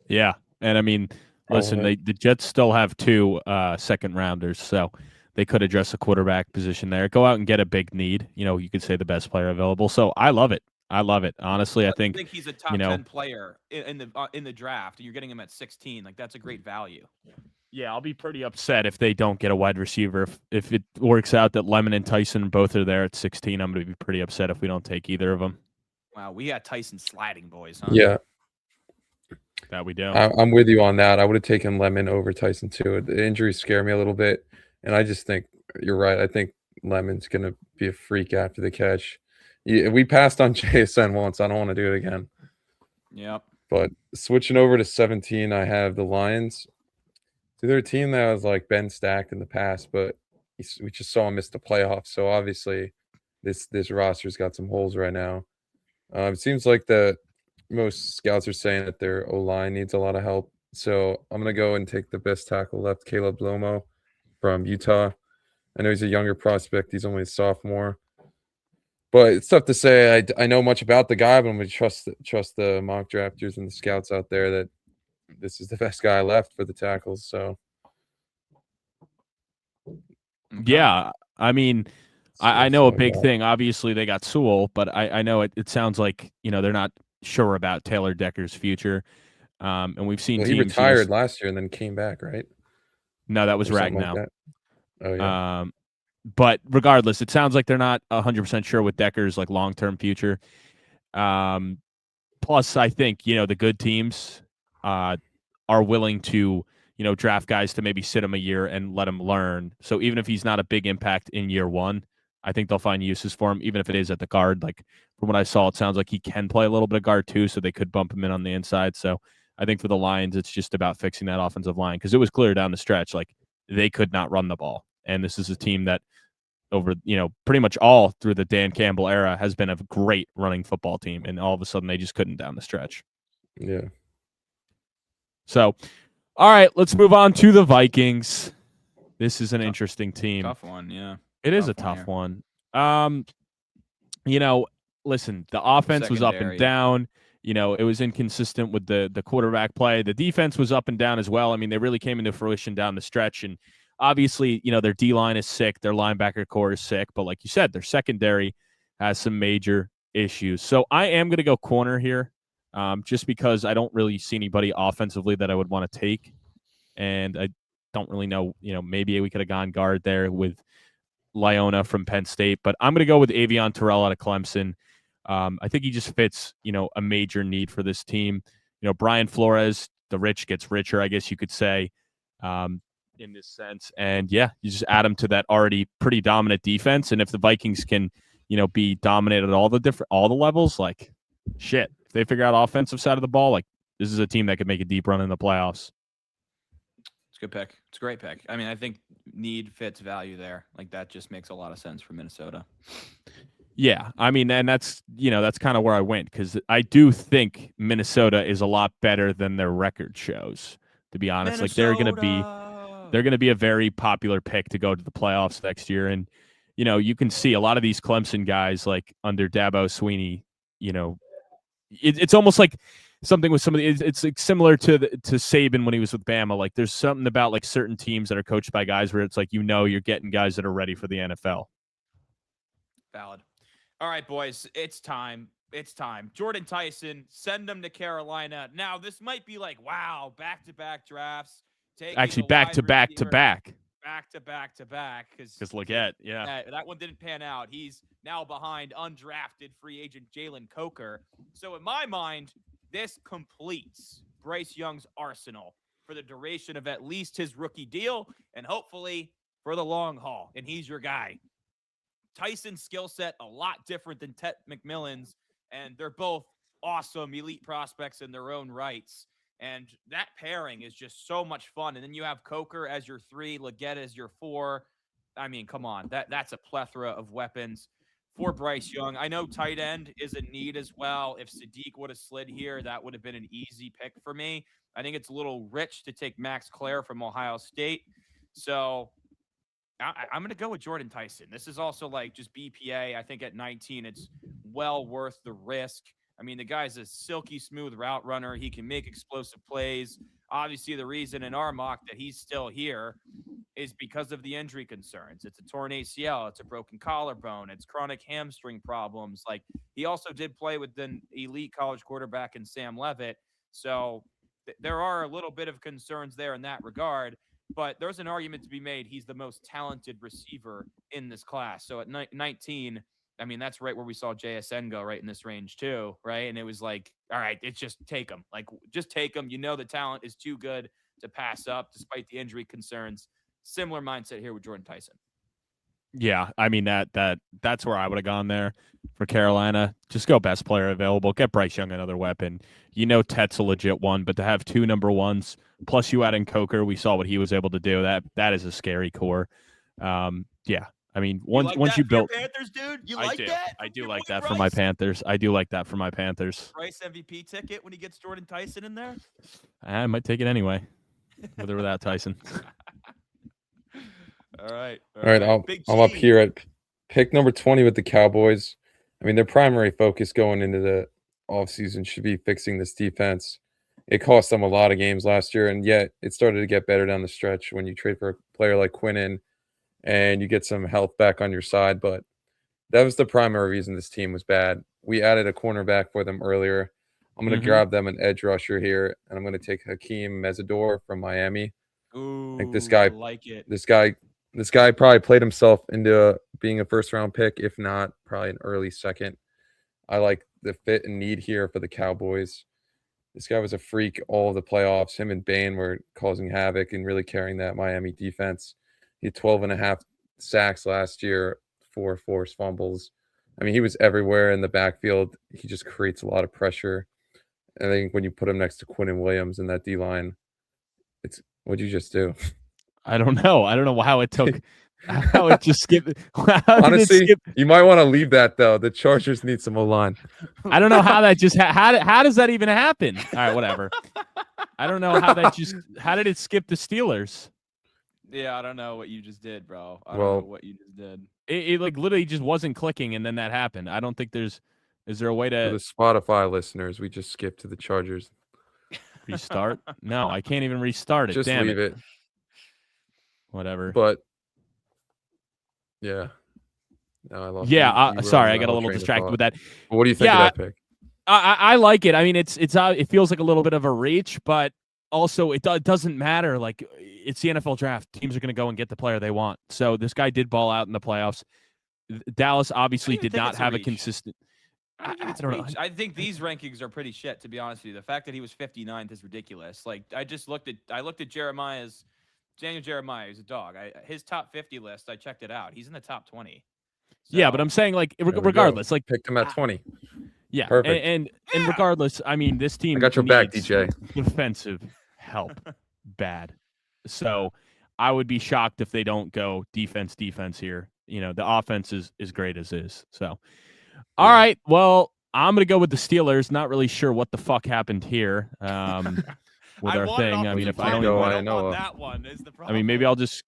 Yeah, and I mean, listen, the Jets still have 2 second rounders, so they could address the quarterback position there. Go out and get a big need. You could say the best player available. So I love it. I love it. Honestly, I think he's a top 10 player in the draft, and you're getting him at 16. Like, that's a great value. Yeah, I'll be pretty upset if they don't get a wide receiver. If it works out that Lemon and Tyson both are there at 16, I'm going to be pretty upset if we don't take either of them. Wow, we got Tyson sliding, boys, huh? Yeah. That we do. I'm with you on that. I would have taken Lemon over Tyson too. The injuries scare me a little bit, and I just think you're right. I think Lemon's going to be a freak after the catch. Yeah, we passed on JSN once. I don't want to do it again. Yep. But switching over to 17, I have the Lions. So they're a team that was like been stacked in the past, but we just saw him miss the playoffs. So obviously, this roster's got some holes right now. It seems like most scouts are saying that their O-line needs a lot of help. So I'm gonna go and take the best tackle left, Caleb Lomo from Utah. I know he's a younger prospect; he's only a sophomore. But it's tough to say. I know much about the guy, but I'm going to trust the mock drafters and the scouts out there that this is the best guy left for the tackles. So, yeah, I mean, I know a big thing. Obviously, they got Sewell, but I know it sounds like they're not sure about Taylor Decker's future. And we've seen teams. He retired last year and then came back, right? No, that was Ragnow. Like oh yeah. But regardless, it sounds like they're not 100% sure with Decker's like long-term future. Plus, I think the good teams are willing to draft guys to maybe sit him a year and let him learn. So even if he's not a big impact in year 1, I think they'll find uses for him, even if it is at the guard. Like from what I saw, it sounds like he can play a little bit of guard too, so they could bump him in on the inside. So I think for the Lions, it's just about fixing that offensive line because it was clear down the stretch like they could not run the ball, and this is a team that over pretty much all through the Dan Campbell era has been a great running football team, and all of a sudden they just couldn't down the stretch. Yeah. So, all right, let's move on to the Vikings. This is an interesting team. Tough one, yeah. It is a tough one. Listen, the offense was up and down. It was inconsistent with the quarterback play. The defense was up and down as well. I mean, they really came into fruition down the stretch, and obviously, their D-line is sick. Their linebacker core is sick. But like you said, their secondary has some major issues. So I am going to go corner here just because I don't really see anybody offensively that I would want to take. And I don't really know, maybe we could have gone guard there with Leona from Penn State. But I'm going to go with Avion Terrell out of Clemson. I think he just fits, a major need for this team. Brian Flores, the rich gets richer, I guess you could say. In this sense. And yeah, you just add them to that already pretty dominant defense. And if the Vikings can, be dominated at all the levels, like shit, if they figure out offensive side of the ball, like this is a team that could make a deep run in the playoffs. It's a good pick. It's a great pick. I mean, I think need fits value there. Like that just makes a lot of sense for Minnesota. Yeah. I mean, and that's kind of where I went because I do think Minnesota is a lot better than their record shows, to be honest. Minnesota. Like they're going to be a very popular pick to go to the playoffs next year. And, you can see a lot of these Clemson guys like under Dabo Sweeney, it's almost like something with somebody. It's like similar to Saban when he was with Bama. Like there's something about like certain teams that are coached by guys where it's like, you're getting guys that are ready for the NFL. Valid. All right, boys, it's time. It's time. Jordan Tyson, send him to Carolina. Now, this might be like, wow, back-to-back drafts. Actually, back-to-back. Because look at, that one didn't pan out. He's now behind undrafted free agent Jalen Coker. So in my mind, this completes Bryce Young's arsenal for the duration of at least his rookie deal and hopefully for the long haul. And he's your guy. Tyson's skill set a lot different than Ted McMillan's, and they're both awesome elite prospects in their own rights. And that pairing is just so much fun. And then you have Coker as your 3, Leggett as your 4. I mean, come on. That's a plethora of weapons for Bryce Young. I know tight end is a need as well. If Sadiq would have slid here, that would have been an easy pick for me. I think it's a little rich to take Max Clare from Ohio State. So I'm going to go with Jordan Tyson. This is also like just BPA. I think at 19, it's well worth the risk. I mean, the guy's a silky smooth route runner. He can make explosive plays. Obviously, the reason in our mock that he's still here is because of the injury concerns. It's a torn ACL, it's a broken collarbone, it's chronic hamstring problems. Like, he also did play with an elite college quarterback in Sam Levitt. So there are a little bit of concerns there in that regard. But there's an argument to be made. He's the most talented receiver in this class. So at 19, I mean, that's right where we saw JSN go, right in this range too, right? And it was like, all right, it's just take him. Like, just take him. You know the talent is too good to pass up despite the injury concerns. Similar mindset here with Jordan Tyson. Yeah, I mean that's where I would have gone there for Carolina. Just go best player available. Get Bryce Young another weapon. You know Tet's a legit one, but to have 2 number ones plus you add in Coker, we saw what he was able to do. That is a scary core. Yeah, I mean once you built Panthers, dude, you I like do. that? I do Your like boy that for my Bryce? Panthers. I do like that for my Panthers. Bryce MVP ticket when he gets Jordan Tyson in there. I might take it anyway, with or without Tyson. All right. All right, I'm up here at pick number 20 with the Cowboys. I mean, their primary focus going into the offseason should be fixing this defense. It cost them a lot of games last year, and yet it started to get better down the stretch when you trade for a player like Quinnen and you get some health back on your side. But that was the primary reason this team was bad. We added a cornerback for them earlier. I'm going to grab them an edge rusher here, and I'm going to take Hakeem Mesidor from Miami. Ooh, I think this guy, like it. This guy probably played himself into being a first-round pick, if not probably an early second. I like the fit and need here for the Cowboys. This guy was a freak all of the playoffs. Him and Bain were causing havoc and really carrying that Miami defense. He had 12.5 sacks last year, 4 forced fumbles. I mean, he was everywhere in the backfield. He just creates a lot of pressure. And I think when you put him next to Quinnen Williams in that D-line, what'd you just do? I don't know. I don't know how it took. How it just skipped. Honestly, you might want to leave that though. The Chargers need some O-line. I don't know how that just. How does that even happen? All right, whatever. I don't know how that just. How did it skip the Steelers? Yeah, I don't know what you just did, bro. I don't know what you just did. It like literally just wasn't clicking, and then that happened. I don't think there's. Is there a way to For the Spotify listeners, we just skipped to the Chargers. restart? No, I can't even restart it. Just Damn leave it. Whatever. But yeah. No, I lost. Yeah, sorry, I got a little distracted with that. But what do you think of that pick? I like it. I mean, it feels like a little bit of a reach, but also it doesn't matter. Like, it's the NFL draft. Teams are going to go and get the player they want. So this guy did ball out in the playoffs. Dallas obviously did not have a consistent. I don't know. I think these rankings are pretty shit, to be honest with you. The fact that he was 59th is ridiculous. Like, I looked at Daniel Jeremiah, who's a dog. His top 50 list, I checked it out. He's in the top 20. So, yeah, but I'm saying, like, regardless, like, picked him at 20. Yeah, perfect. And regardless, I mean, this team. I got your back, DJ. Defensive help, bad. So I would be shocked if they don't go defense here. You know, the offense is great as is. So, all right, well, I'm gonna go with the Steelers. Not really sure what the fuck happened here. With our thing. I mean, if I don't know, I know that one is the problem. I mean, maybe I'll just.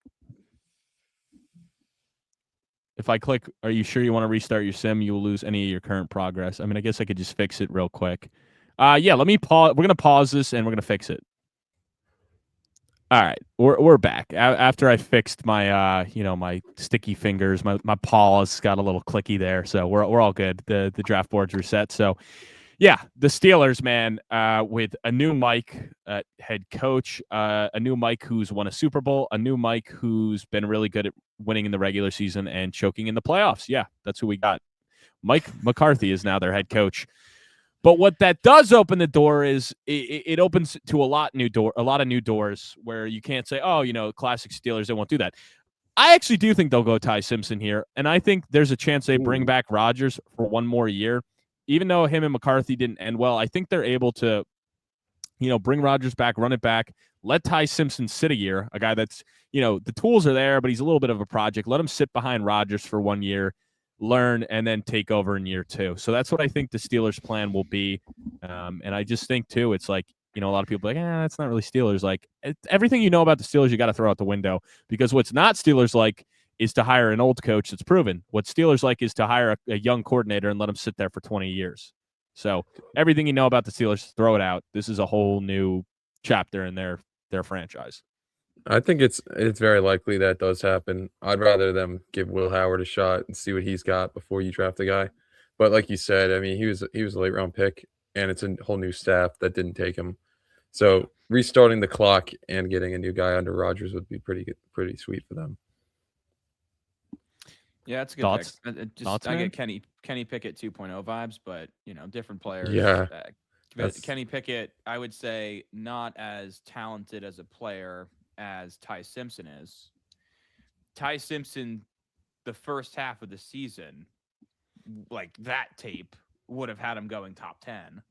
If I click, are you sure you want to restart your sim? You will lose any of your current progress. I mean, I guess I could just fix it real quick. Yeah, let me pause. We're gonna pause this and we're gonna fix it. All right, we're back after I fixed my my sticky fingers. My paws got a little clicky there, so we're all good. The draft board's reset. So yeah, the Steelers, man, with a new Mike head coach, a new Mike who's won a Super Bowl, a new Mike who's been really good at winning in the regular season and choking in the playoffs. Yeah, that's who we got. Mike McCarthy is now their head coach. But what that does open the door is it opens to a lot of new doors where you can't say, oh, classic Steelers, they won't do that. I actually do think they'll go Ty Simpson here, and I think there's a chance they bring back Rodgers for one more year. Even though him and McCarthy didn't end well, I think they're able to, bring Rodgers back, run it back, let Ty Simpson sit a year, a guy that's, the tools are there, but he's a little bit of a project. Let him sit behind Rodgers for 1 year, learn, and then take over in year 2. So that's what I think the Steelers' plan will be. And I just think, too, it's like, a lot of people are like, that's not really Steelers. Like, everything you know about the Steelers, you got to throw out the window. Because what's not Steelers like is to hire an old coach that's proven. What Steelers like is to hire a young coordinator and let him sit there for 20 years. So everything you know about the Steelers, throw it out. This is a whole new chapter in their franchise. I think it's very likely that does happen. I'd rather them give Will Howard a shot and see what he's got before you draft a guy. But like you said, I mean, he was a late round pick, and it's a whole new staff that didn't take him. So restarting the clock and getting a new guy under Rodgers would be pretty sweet for them. Yeah, it's a good Thoughts? pick. Thoughts, I man? get Kenny Pickett 2.0 vibes, but different players. Yeah, But Kenny Pickett, I would say, not as talented as a player as Ty Simpson is. Ty Simpson, the first half of the season, like that tape would have had him going top 10.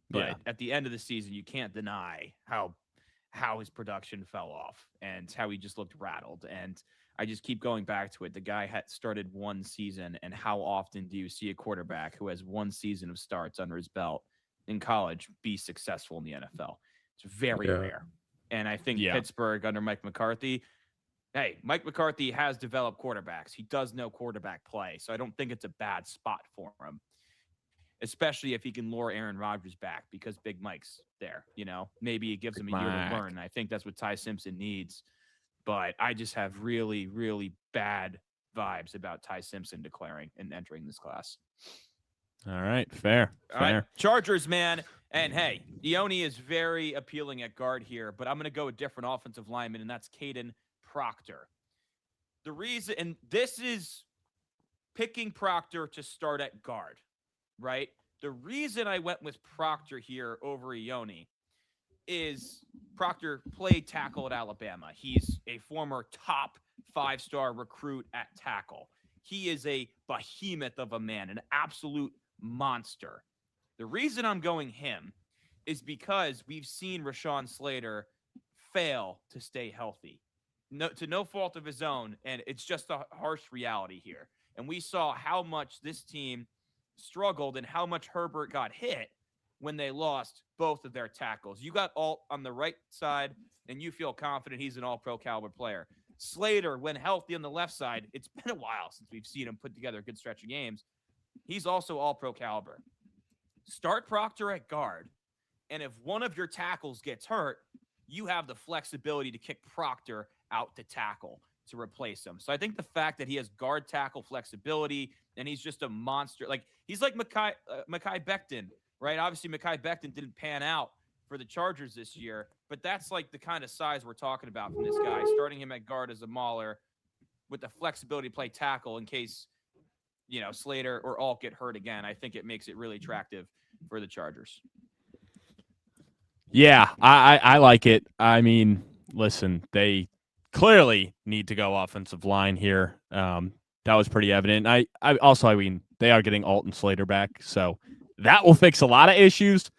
But at the end of the season, you can't deny how his production fell off and how he just looked rattled. And I just keep going back to it. The guy had started one season, and how often do you see a quarterback who has one season of starts under his belt in college be successful in the NFL? It's very rare. And I think Pittsburgh under Mike McCarthy, Mike McCarthy has developed quarterbacks. He does know quarterback play. So I don't think it's a bad spot for him, especially if he can lure Aaron Rodgers back because Big Mike's there. Maybe it gives him a year to learn. I think that's what Ty Simpson needs. But I just have really, really bad vibes about Ty Simpson declaring and entering this class. All right, fair. All right, Chargers, man. And hey, Ione is very appealing at guard here, but I'm going to go a different offensive lineman, and that's Caden Proctor. The reason, and this is picking Proctor to start at guard, right? The reason I went with Proctor here over Ione is Proctor played tackle at Alabama. He's a former top 5-star recruit at tackle. He is a behemoth of a man, an absolute monster. The reason I'm going him is because we've seen Rashawn Slater fail to stay healthy, to no fault of his own, and it's just a harsh reality here. And we saw how much this team struggled and how much Herbert got hit when they lost both of their tackles. You got Alt on the right side, and you feel confident he's an all-pro caliber player. Slater, when healthy on the left side, it's been a while since we've seen him put together a good stretch of games. He's also all-pro caliber. Start Proctor at guard, and if one of your tackles gets hurt, you have the flexibility to kick Proctor out to tackle to replace him. So I think the fact that he has guard tackle flexibility and he's just a monster, like he's like Mekhi Becton, right? Obviously, Mekhi Becton didn't pan out for the Chargers this year, but that's like the kind of size we're talking about from this guy. Starting him at guard as a mauler with the flexibility to play tackle in case, Slater or Alt get hurt again. I think it makes it really attractive for the Chargers. Yeah, I like it. I mean, listen, they clearly need to go offensive line here. That was pretty evident. I mean, they are getting Alt and Slater back, so that will fix a lot of issues.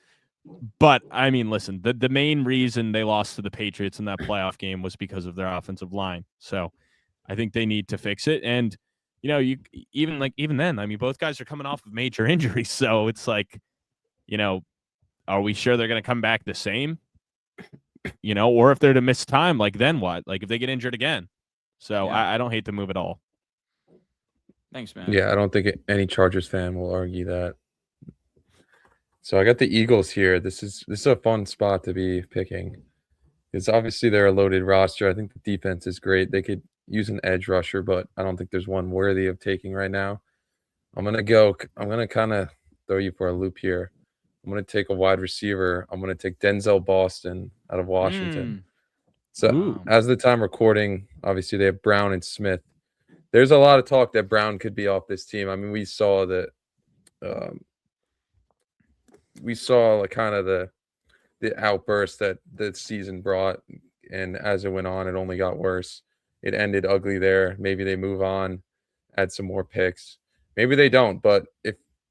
But I mean, listen, the main reason they lost to the Patriots in that playoff game was because of their offensive line. So I think they need to fix it. And even then, I mean, both guys are coming off of major injuries, so it's like, are we sure they're going to come back the same? Or if they're to miss time, like then what? Like if they get injured again. So I don't hate the move at all. Thanks, man. Yeah, I don't think any Chargers fan will argue that. So I got the Eagles here. This is a fun spot to be picking. Because obviously they're a loaded roster. I think the defense is great. They could use an edge rusher, but I don't think there's one worthy of taking right now. I'm going to kind of throw you for a loop here. I'm going to take a wide receiver. I'm going to take Denzel Boston out of Washington. So as the time recording, obviously they have Brown and Smith. There's a lot of talk that Brown could be off this team. I mean, we saw that. We saw like kind of the outburst that the season brought, and as it went on, it only got worse. It ended ugly there. Maybe they move on, add some more picks. Maybe they don't, but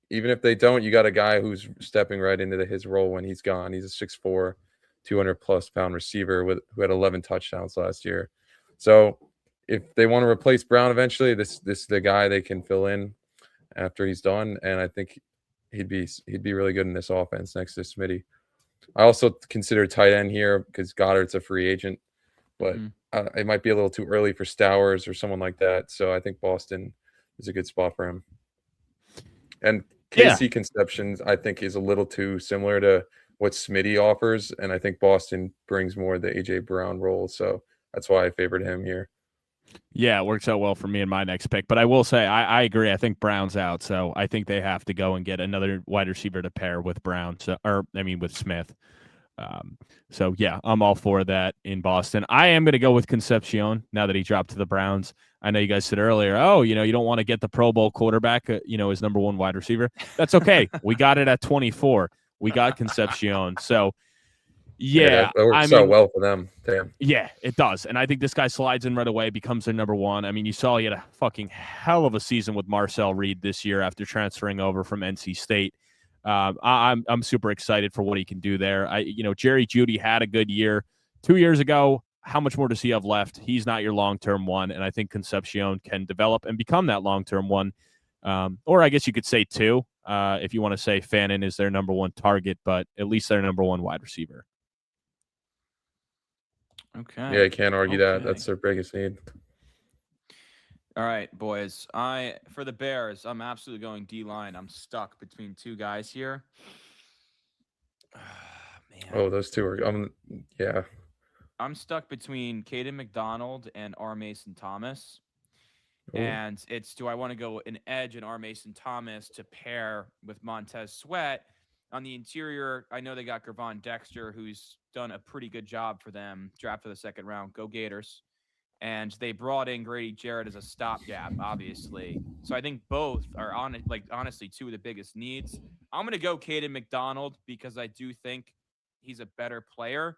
even if they don't, you got a guy who's stepping right into his role when he's gone. He's a 6'4", 200+ pound receiver who had 11 touchdowns last year. So if they want to replace Brown eventually, this is the guy they can fill in after he's done, and I think he'd be really good in this offense next to Smitty. I also consider tight end here because Goddard's a free agent, but it might be a little too early for Stowers or someone like that. So I think Boston is a good spot for him. And Yeah. KC Conceptions, I think, is a little too similar to what Smitty offers, and I think Boston brings more of the AJ Brown role, so that's why I favored him here. Yeah, it works out well for me in my next pick. But I will say, I agree. I think Brown's out, so I think they have to go and get another wide receiver to pair with Brown, with Smith. So yeah, I'm all for that in Boston. I am going to go with Concepcion now that he dropped to the Browns. I know you guys said earlier, you don't want to get the Pro Bowl quarterback, as number one wide receiver. That's okay. We got it at 24. We got Concepcion. So yeah, that works out well for them. Damn. Yeah, it does. And I think this guy slides in right away, becomes their number one. I mean, you saw he had a fucking hell of a season with Marcel Reed this year after transferring over from NC State. I'm super excited for what he can do there. Jerry Jeudy had a good year 2 years ago. How much more does he have left? He's not your long-term one, and I think Concepcion can develop and become that long-term one. Or I guess you could say two, if you want to say Fannin is their number one target, but at least their number one wide receiver. Okay. Yeah, I can't argue that. That's their biggest need. All right, boys. For the Bears, I'm absolutely going D-line. I'm stuck between two guys here. Man. Oh, those two are. Yeah. I'm stuck between Caden McDonald and R. Mason Thomas. Ooh. And it's, do I want to go an edge and R. Mason Thomas to pair with Montez Sweat? On the interior, I know they got Gervon Dexter, who's done a pretty good job for them. Drafted the second round. Go Gators. And they brought in Grady Jarrett as a stopgap, obviously. So I think both are honestly two of the biggest needs. I'm going to go Caden McDonald because I do think he's a better player.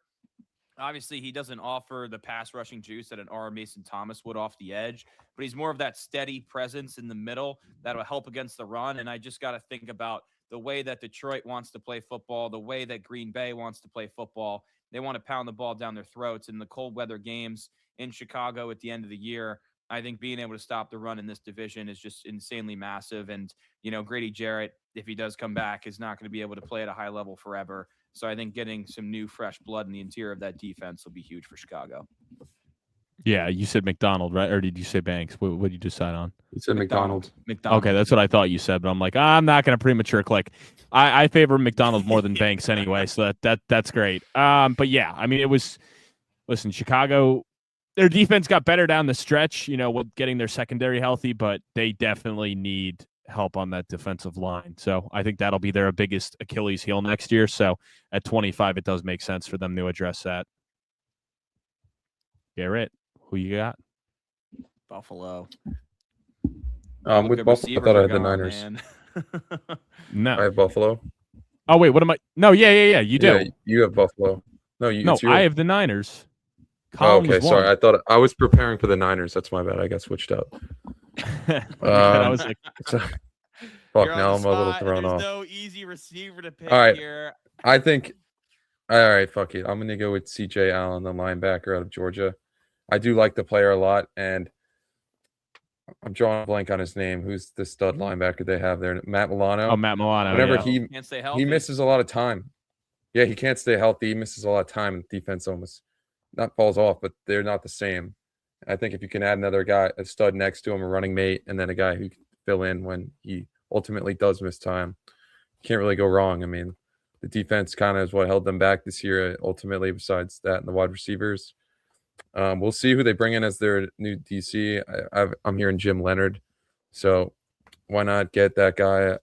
Obviously, he doesn't offer the pass rushing juice that an R. Mason Thomas would off the edge, but he's more of that steady presence in the middle that'll help against the run. And I just got to think about the way that Detroit wants to play football, the way that Green Bay wants to play football. They want to pound the ball down their throats. In the cold weather games in Chicago at the end of the year, I think being able to stop the run in this division is just insanely massive. And, Grady Jarrett, if he does come back, is not going to be able to play at a high level forever. So I think getting some new, fresh blood in the interior of that defense will be huge for Chicago. Yeah, you said McDonald, right? Or did you say Banks? What did you decide on? You said McDonald. Okay, that's what I thought you said, but I'm like, I'm not going to premature click. I favor McDonald more than Banks anyway, so that's great. But yeah, I mean, listen, Chicago, their defense got better down the stretch, with getting their secondary healthy, but they definitely need help on that defensive line. So I think that'll be their biggest Achilles heel next year. So at 25, it does make sense for them to address that. Garrett, who you got? Buffalo. With Buffalo, I thought I had the Niners. No, I have Buffalo. Oh wait, what am I? No, yeah. You do. Yeah, you have Buffalo. No, I have the Niners. Oh, okay, sorry. I thought I was preparing for the Niners. That's my bad. I got switched up. I was like, fuck. Now I'm a little thrown off. There's no easy receiver to pick all right. here. I think. All right, fuck it. I'm gonna go with C.J. Allen, the linebacker out of Georgia. I do like the player a lot, and I'm drawing a blank on his name. Who's the stud linebacker they have there? Matt Milano. Oh, Matt Milano. Whenever yeah. Can't stay healthy. he misses a lot of time. Yeah, he can't stay healthy. He misses a lot of time, and defense almost not falls off, but they're not the same. I think if you can add another guy, a stud next to him, a running mate, and then a guy who can fill in when he ultimately does miss time, you can't really go wrong. I mean, the defense kind of is what held them back this year, ultimately, besides that and the wide receivers. We'll see who they bring in as their new DC. I'm hearing Jim Leonard. So why not get that guy?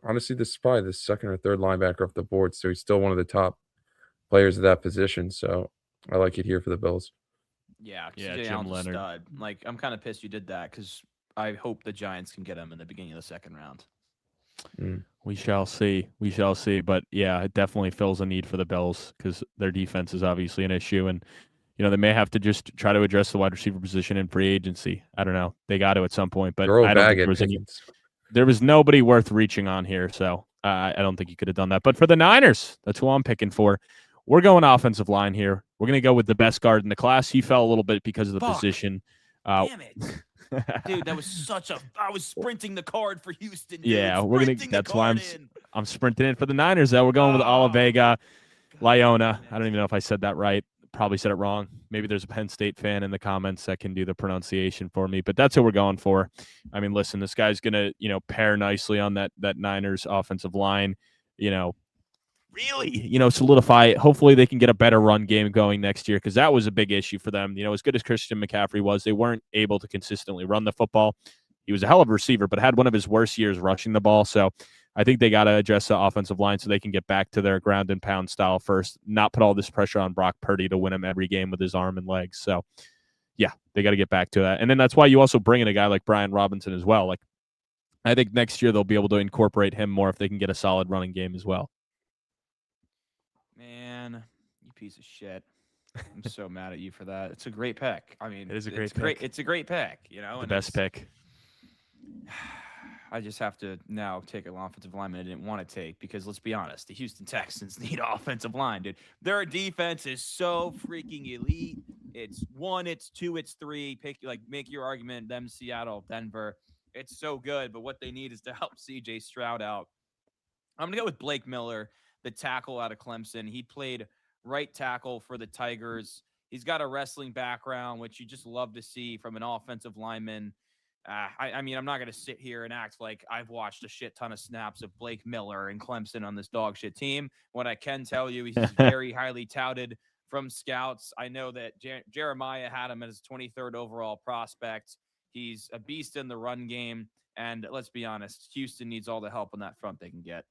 Honestly, this is probably the second or third linebacker off the board. So he's still one of the top players of that position. So I like it here for the Bills. Yeah, Jim Leonard. Stud. Like, I'm kind of pissed you did that because I hope the Giants can get him in the beginning of the second round. We shall see. But yeah, it definitely fills a need for the Bills because their defense is obviously an issue, and they may have to just try to address the wide receiver position in free agency. I don't know. They got to at some point, but I don't think there was nobody worth reaching on here, so I don't think you could have done that. But for the Niners, that's who I'm picking for. We're going offensive line here. We're going to go with the best guard in the class. He fell a little bit because of the position. Damn it. Dude, that was I was sprinting the card for Houston. Dude. Yeah, that's why I'm sprinting in for the Niners, though. We're going with Oh, Oliveira Leona. I don't even know if I said that right. probably said it wrong. Maybe there's a Penn State fan in the comments that can do the pronunciation for me, but that's what we're going for. I mean, listen, this guy's going to, pair nicely on that Niners offensive line, really, solidify it. Hopefully they can get a better run game going next year because that was a big issue for them. As good as Christian McCaffrey was, they weren't able to consistently run the football. He was a hell of a receiver, but had one of his worst years rushing the ball. So I think they got to address the offensive line so they can get back to their ground and pound style first, not put all this pressure on Brock Purdy to win him every game with his arm and legs. So, yeah, they got to get back to that. And then that's why you also bring in a guy like Brian Robinson as well. Like, I think next year they'll be able to incorporate him more if they can get a solid running game as well. Man, you piece of shit. I'm so mad at you for that. It's a great pick. I mean, it is a great pick. It's a great pick, The best pick. I just have to now take an offensive lineman I didn't want to take because let's be honest, the Houston Texans need offensive line, dude. Their defense is so freaking elite. It's 1, it's 2, it's 3. Make your argument. Them, Seattle, Denver. It's so good, but what they need is to help C.J. Stroud out. I'm gonna go with Blake Miller, the tackle out of Clemson. He played right tackle for the Tigers. He's got a wrestling background, which you just love to see from an offensive lineman. I mean, I'm not going to sit here and act like I've watched a shit ton of snaps of Blake Miller and Clemson on this dog shit team. What I can tell you, he's very highly touted from scouts. I know that Jeremiah had him as 23rd overall prospect. He's a beast in the run game. And let's be honest, Houston needs all the help on that front they can get.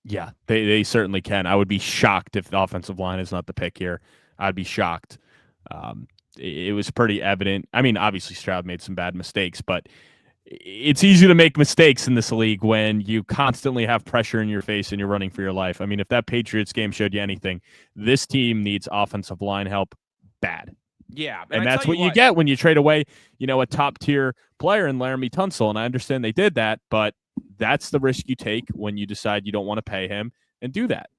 Yeah, they certainly can. I would be shocked if the offensive line is not the pick here. I'd be shocked. It was pretty evident. I mean, obviously Stroud made some bad mistakes, but it's easy to make mistakes in this league when you constantly have pressure in your face and you're running for your life. I mean, if that Patriots game showed you anything, this team needs offensive line help bad. Yeah. And that's what you get when you trade away, a top-tier player in Laramie Tunsil. And I understand they did that, but that's the risk you take when you decide you don't want to pay him and do that.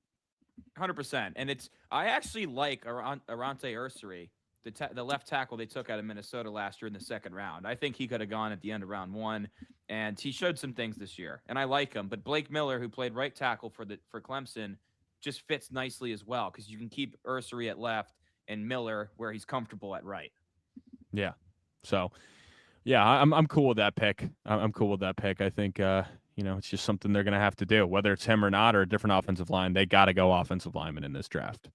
100%. And I actually like Arante Ursary, the left tackle they took out of Minnesota last year in the second round. I think he could have gone at the end of round 1, and he showed some things this year, and I like him. But Blake Miller, who played right tackle for Clemson, just fits nicely as well because you can keep Ursary at left and Miller where he's comfortable at right. Yeah. So, yeah, I'm cool with that pick. I'm cool with that pick. I think it's just something they're going to have to do, whether it's him or not or a different offensive line. They got to go offensive lineman in this draft.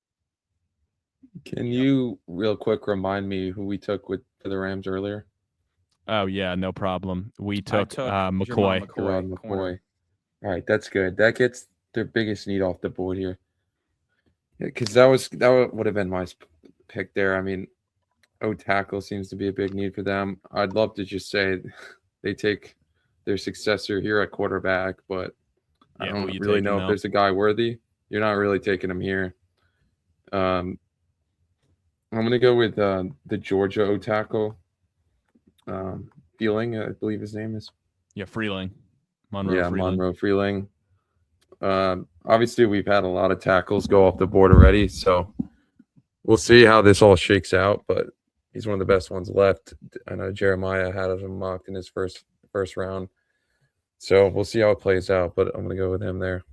Can you real quick remind me who we took for the Rams earlier? Oh, yeah, no problem. We took McCoy. McCoy. All right, that's good. That gets their biggest need off the board here. Yeah, because that would have been my pick there. I mean, tackle seems to be a big need for them. I'd love to just say they take their successor here at quarterback, but I don't really know if there's a guy worthy. You're not really taking him here. I'm going to go with the Georgia tackle, Freeling, I believe his name is. Yeah, Freeling. Monroe Freeling. Obviously, we've had a lot of tackles go off the board already, so we'll see how this all shakes out, but he's one of the best ones left. I know Jeremiah had him mocked in his first round, so we'll see how it plays out, but I'm going to go with him there.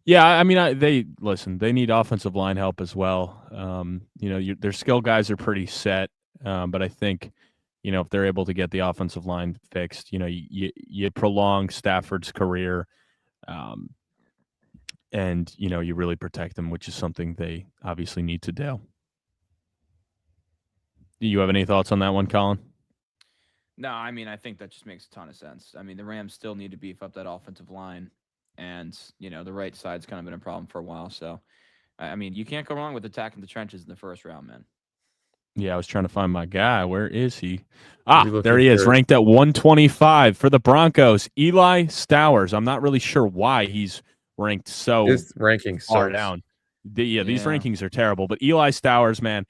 Yeah, I mean, they need offensive line help as well. Their skill guys are pretty set, but I think, if they're able to get the offensive line fixed, you prolong Stafford's career, and, you really protect them, which is something they obviously need to do. Do you have any thoughts on that one, Colin? No, I mean, I think that just makes a ton of sense. I mean, the Rams still need to beef up that offensive line. And, the right side's kind of been a problem for a while. So, I mean, you can't go wrong with attacking the trenches in the first round, man. Yeah, I was trying to find my guy. Where is he? There he is, ranked at 125 for the Broncos. Eli Stowers. I'm not really sure why he's ranked so far down. These rankings are terrible. But Eli Stowers, man,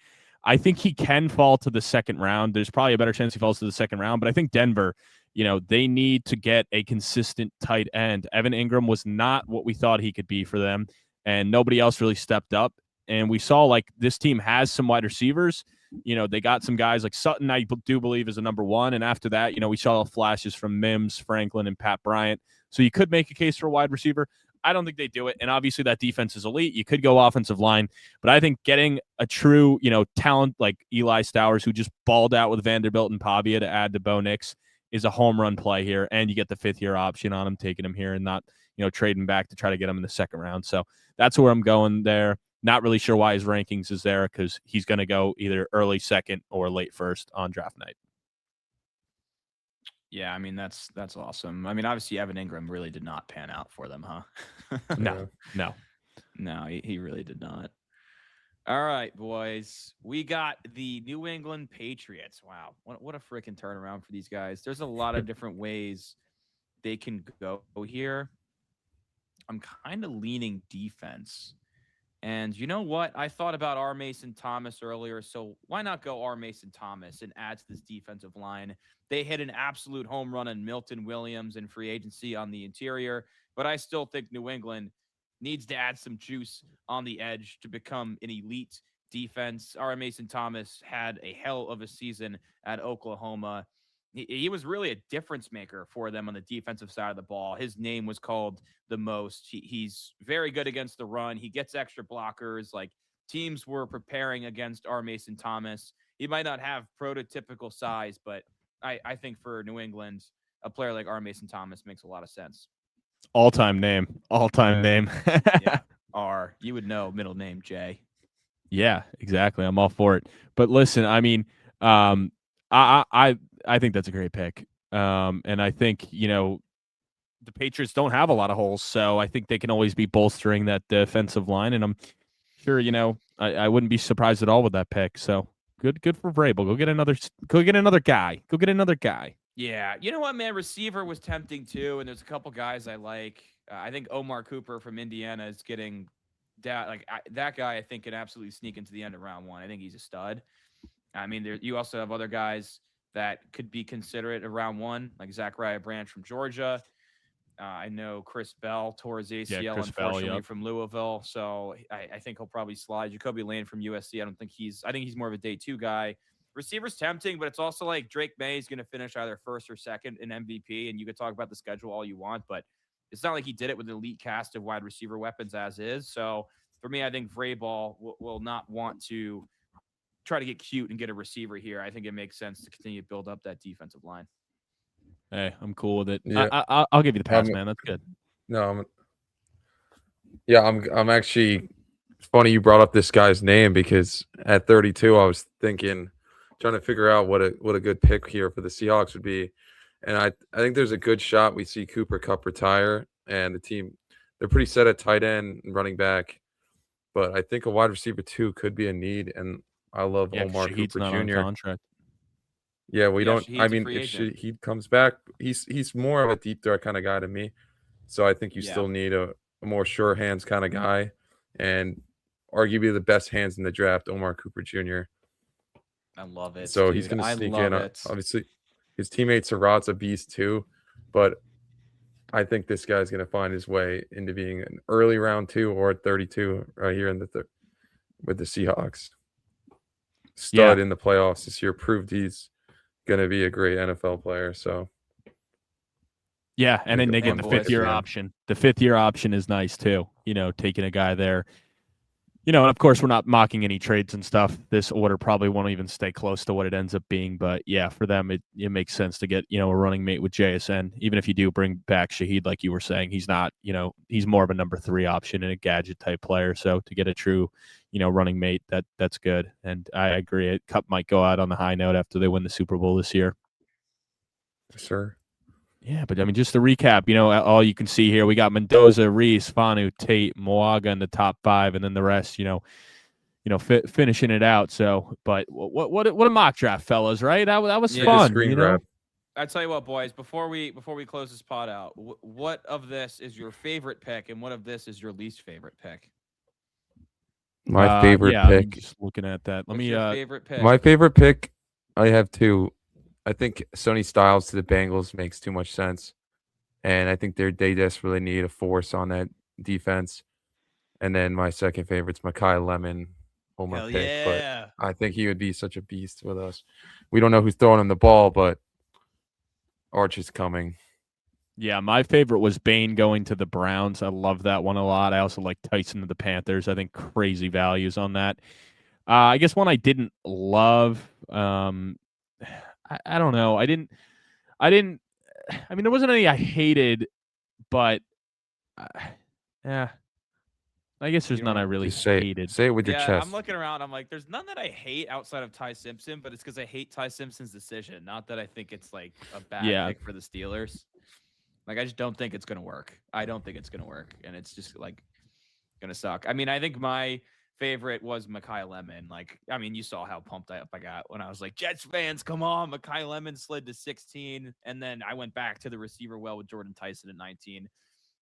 I think he can fall to the second round. There's probably a better chance he falls to the second round. But I think Denver, they need to get a consistent tight end. Evan Ingram was not what we thought he could be for them, and nobody else really stepped up. And we saw, this team has some wide receivers. They got some guys like Sutton, I do believe, is a number 1. And after that, we saw flashes from Mims, Franklin, and Pat Bryant. So you could make a case for a wide receiver. I don't think they do it. And obviously that defense is elite. You could go offensive line, but I think getting a true, talent like Eli Stowers, who just balled out with Vanderbilt and Pavia to add to Bo Nix, is a home run play here. And you get the 5th-year option on him, taking him here and not, trading back to try to get him in the 2nd round. So that's where I'm going there. Not really sure why his rankings is there because he's going to go either early 2nd or late 1st on draft night. Yeah, I mean, that's awesome. I mean, obviously, Evan Ingram really did not pan out for them, huh? No. No, he really did not. All right, boys. We got the New England Patriots. Wow. What a freaking turnaround for these guys. There's a lot of different ways they can go here. I'm kind of leaning defense. And you know what? I thought about R. Mason Thomas earlier, so why not go R. Mason Thomas and add to this defensive line? They hit an absolute home run on Milton Williams in free agency on the interior, but I still think New England needs to add some juice on the edge to become an elite defense. R. Mason Thomas had a hell of a season at Oklahoma. He was really a difference maker for them on the defensive side of the ball. His name was called the most. He's very good against the run. He gets extra blockers. Like, teams were preparing against R. Mason Thomas. He might not have prototypical size, but I think for New England, a player like R. Mason Thomas makes a lot of sense. All-time name. Yeah, R. You would know, middle name J. Yeah, exactly. I'm all for it. But listen, I mean, I think that's a great pick. And I think, the Patriots don't have a lot of holes, so I think they can always be bolstering that defensive line. And I'm sure, I wouldn't be surprised at all with that pick. So good for Vrabel. Go get another guy. Yeah. You know what, man? Receiver was tempting too. And there's a couple guys I like. I think Omar Cooper from Indiana is getting down. That guy, I think, can absolutely sneak into the end of round 1. I think he's a stud. I mean, you also have other guys that could be considerate of round 1, like Zachariah Branch from Georgia. I know Chris Bell tore his ACL, unfortunately, from Louisville. So I think he'll probably slide. Jacoby Lane from USC. I think he's more of a day 2 guy. Receiver's tempting, but it's also like Drake May is going to finish either 1st or 2nd in MVP. And you could talk about the schedule all you want, but it's not like he did it with an elite cast of wide receiver weapons as is. So for me, I think Vrabel will not want to try to get cute and get a receiver here. I think it makes sense to continue to build up that defensive line. Hey, I'm cool with it. Yeah. I'll give you the pass, man. That's good. No, I'm actually. It's funny you brought up this guy's name because at 32, I was trying to figure out what a good pick here for the Seahawks would be, and I think there's a good shot we see Cooper Kupp retire, and the team they're pretty set at tight end and running back, but I think a wide receiver 2 could be a need, and I love Omar Cooper Jr. Yeah, we don't. I mean, if he comes back, he's more of a deep threat kind of guy to me. So I think you still need a more sure hands kind of guy, and arguably the best hands in the draft, Omar Cooper Jr. I love it. So he's going to sneak in. Obviously, his teammate Surratt's a beast too, but I think this guy's going to find his way into being an early round 2 or 32 right here in with the Seahawks. Stud in the playoffs this year, proved he's going to be a great NFL player. So, yeah, and then they get the 5th-year option. The 5th-year option is nice too. Taking a guy there. And of course, we're not mocking any trades and stuff. This order probably won't even stay close to what it ends up being. But yeah, for them, it makes sense to get, a running mate with JSN. Even if you do bring back Shaheed, like you were saying, he's not, he's more of a number 3 option and a gadget type player. So to get a true, running mate, that's good. And I agree. Cup might go out on the high note after they win the Super Bowl this year. Sure. Yeah, but I mean, just to recap, all you can see here, we got Mendoza, Reese, Fanu, Tate, Moaga in the top 5, and then the rest, finishing it out. So, but what a mock draft, fellas, right? That was fun. I tell you what, boys, before we close this pod out, what of this is your favorite pick, and what of this is your least favorite pick? My favorite pick. I'm just looking at that. What's your favorite pick? My favorite pick, I have 2. I think Sonny Styles to the Bengals makes too much sense, and I think they desperately need a force on that defense. And then my second favorite's Mekhi Lemon, Hell pick, yeah. But I think he would be such a beast with us. We don't know who's throwing him the ball, but Arch is coming. Yeah, my favorite was Bane going to the Browns. I love that one a lot. I also like Tyson to the Panthers. I think crazy values on that. I guess one I didn't love. I don't know. I didn't. I mean, there wasn't any I hated, but uh, yeah, I guess there's You none I don't- really Just say hated. it with your Yeah, chest. I'm looking around. I'm like, there's none that I hate outside of Ty Simpson, but it's because I hate Ty Simpson's decision. Not that I think it's like a bad Yeah. pick for the Steelers. Like, I just don't think it's gonna work. I don't think it's gonna work, and it's just like gonna suck. I mean, I think my favorite was Mekhi Lemon. Like, I mean, you saw how pumped up I got when I was like, Jets fans, come on! Mekhi Lemon slid to 16, and then I went back to the receiver well with Jordan Tyson at 19.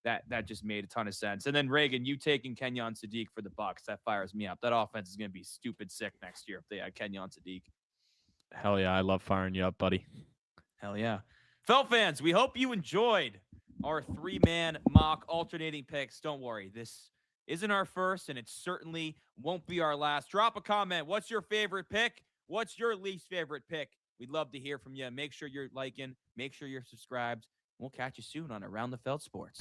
That just made a ton of sense. And then Reagan, you taking Kenyon Sadiq for the Bucks, that fires me up. That offense is going to be stupid sick next year if they had Kenyon Sadiq. Hell yeah, I love firing you up, buddy. Hell yeah. Felt fans, we hope you enjoyed our 3-man mock alternating picks. Don't worry, this isn't our first, and it certainly won't be our last. Drop a comment. What's your favorite pick? What's your least favorite pick? We'd love to hear from you. Make sure you're liking. Make sure you're subscribed. We'll catch you soon on Around the Feld Sports.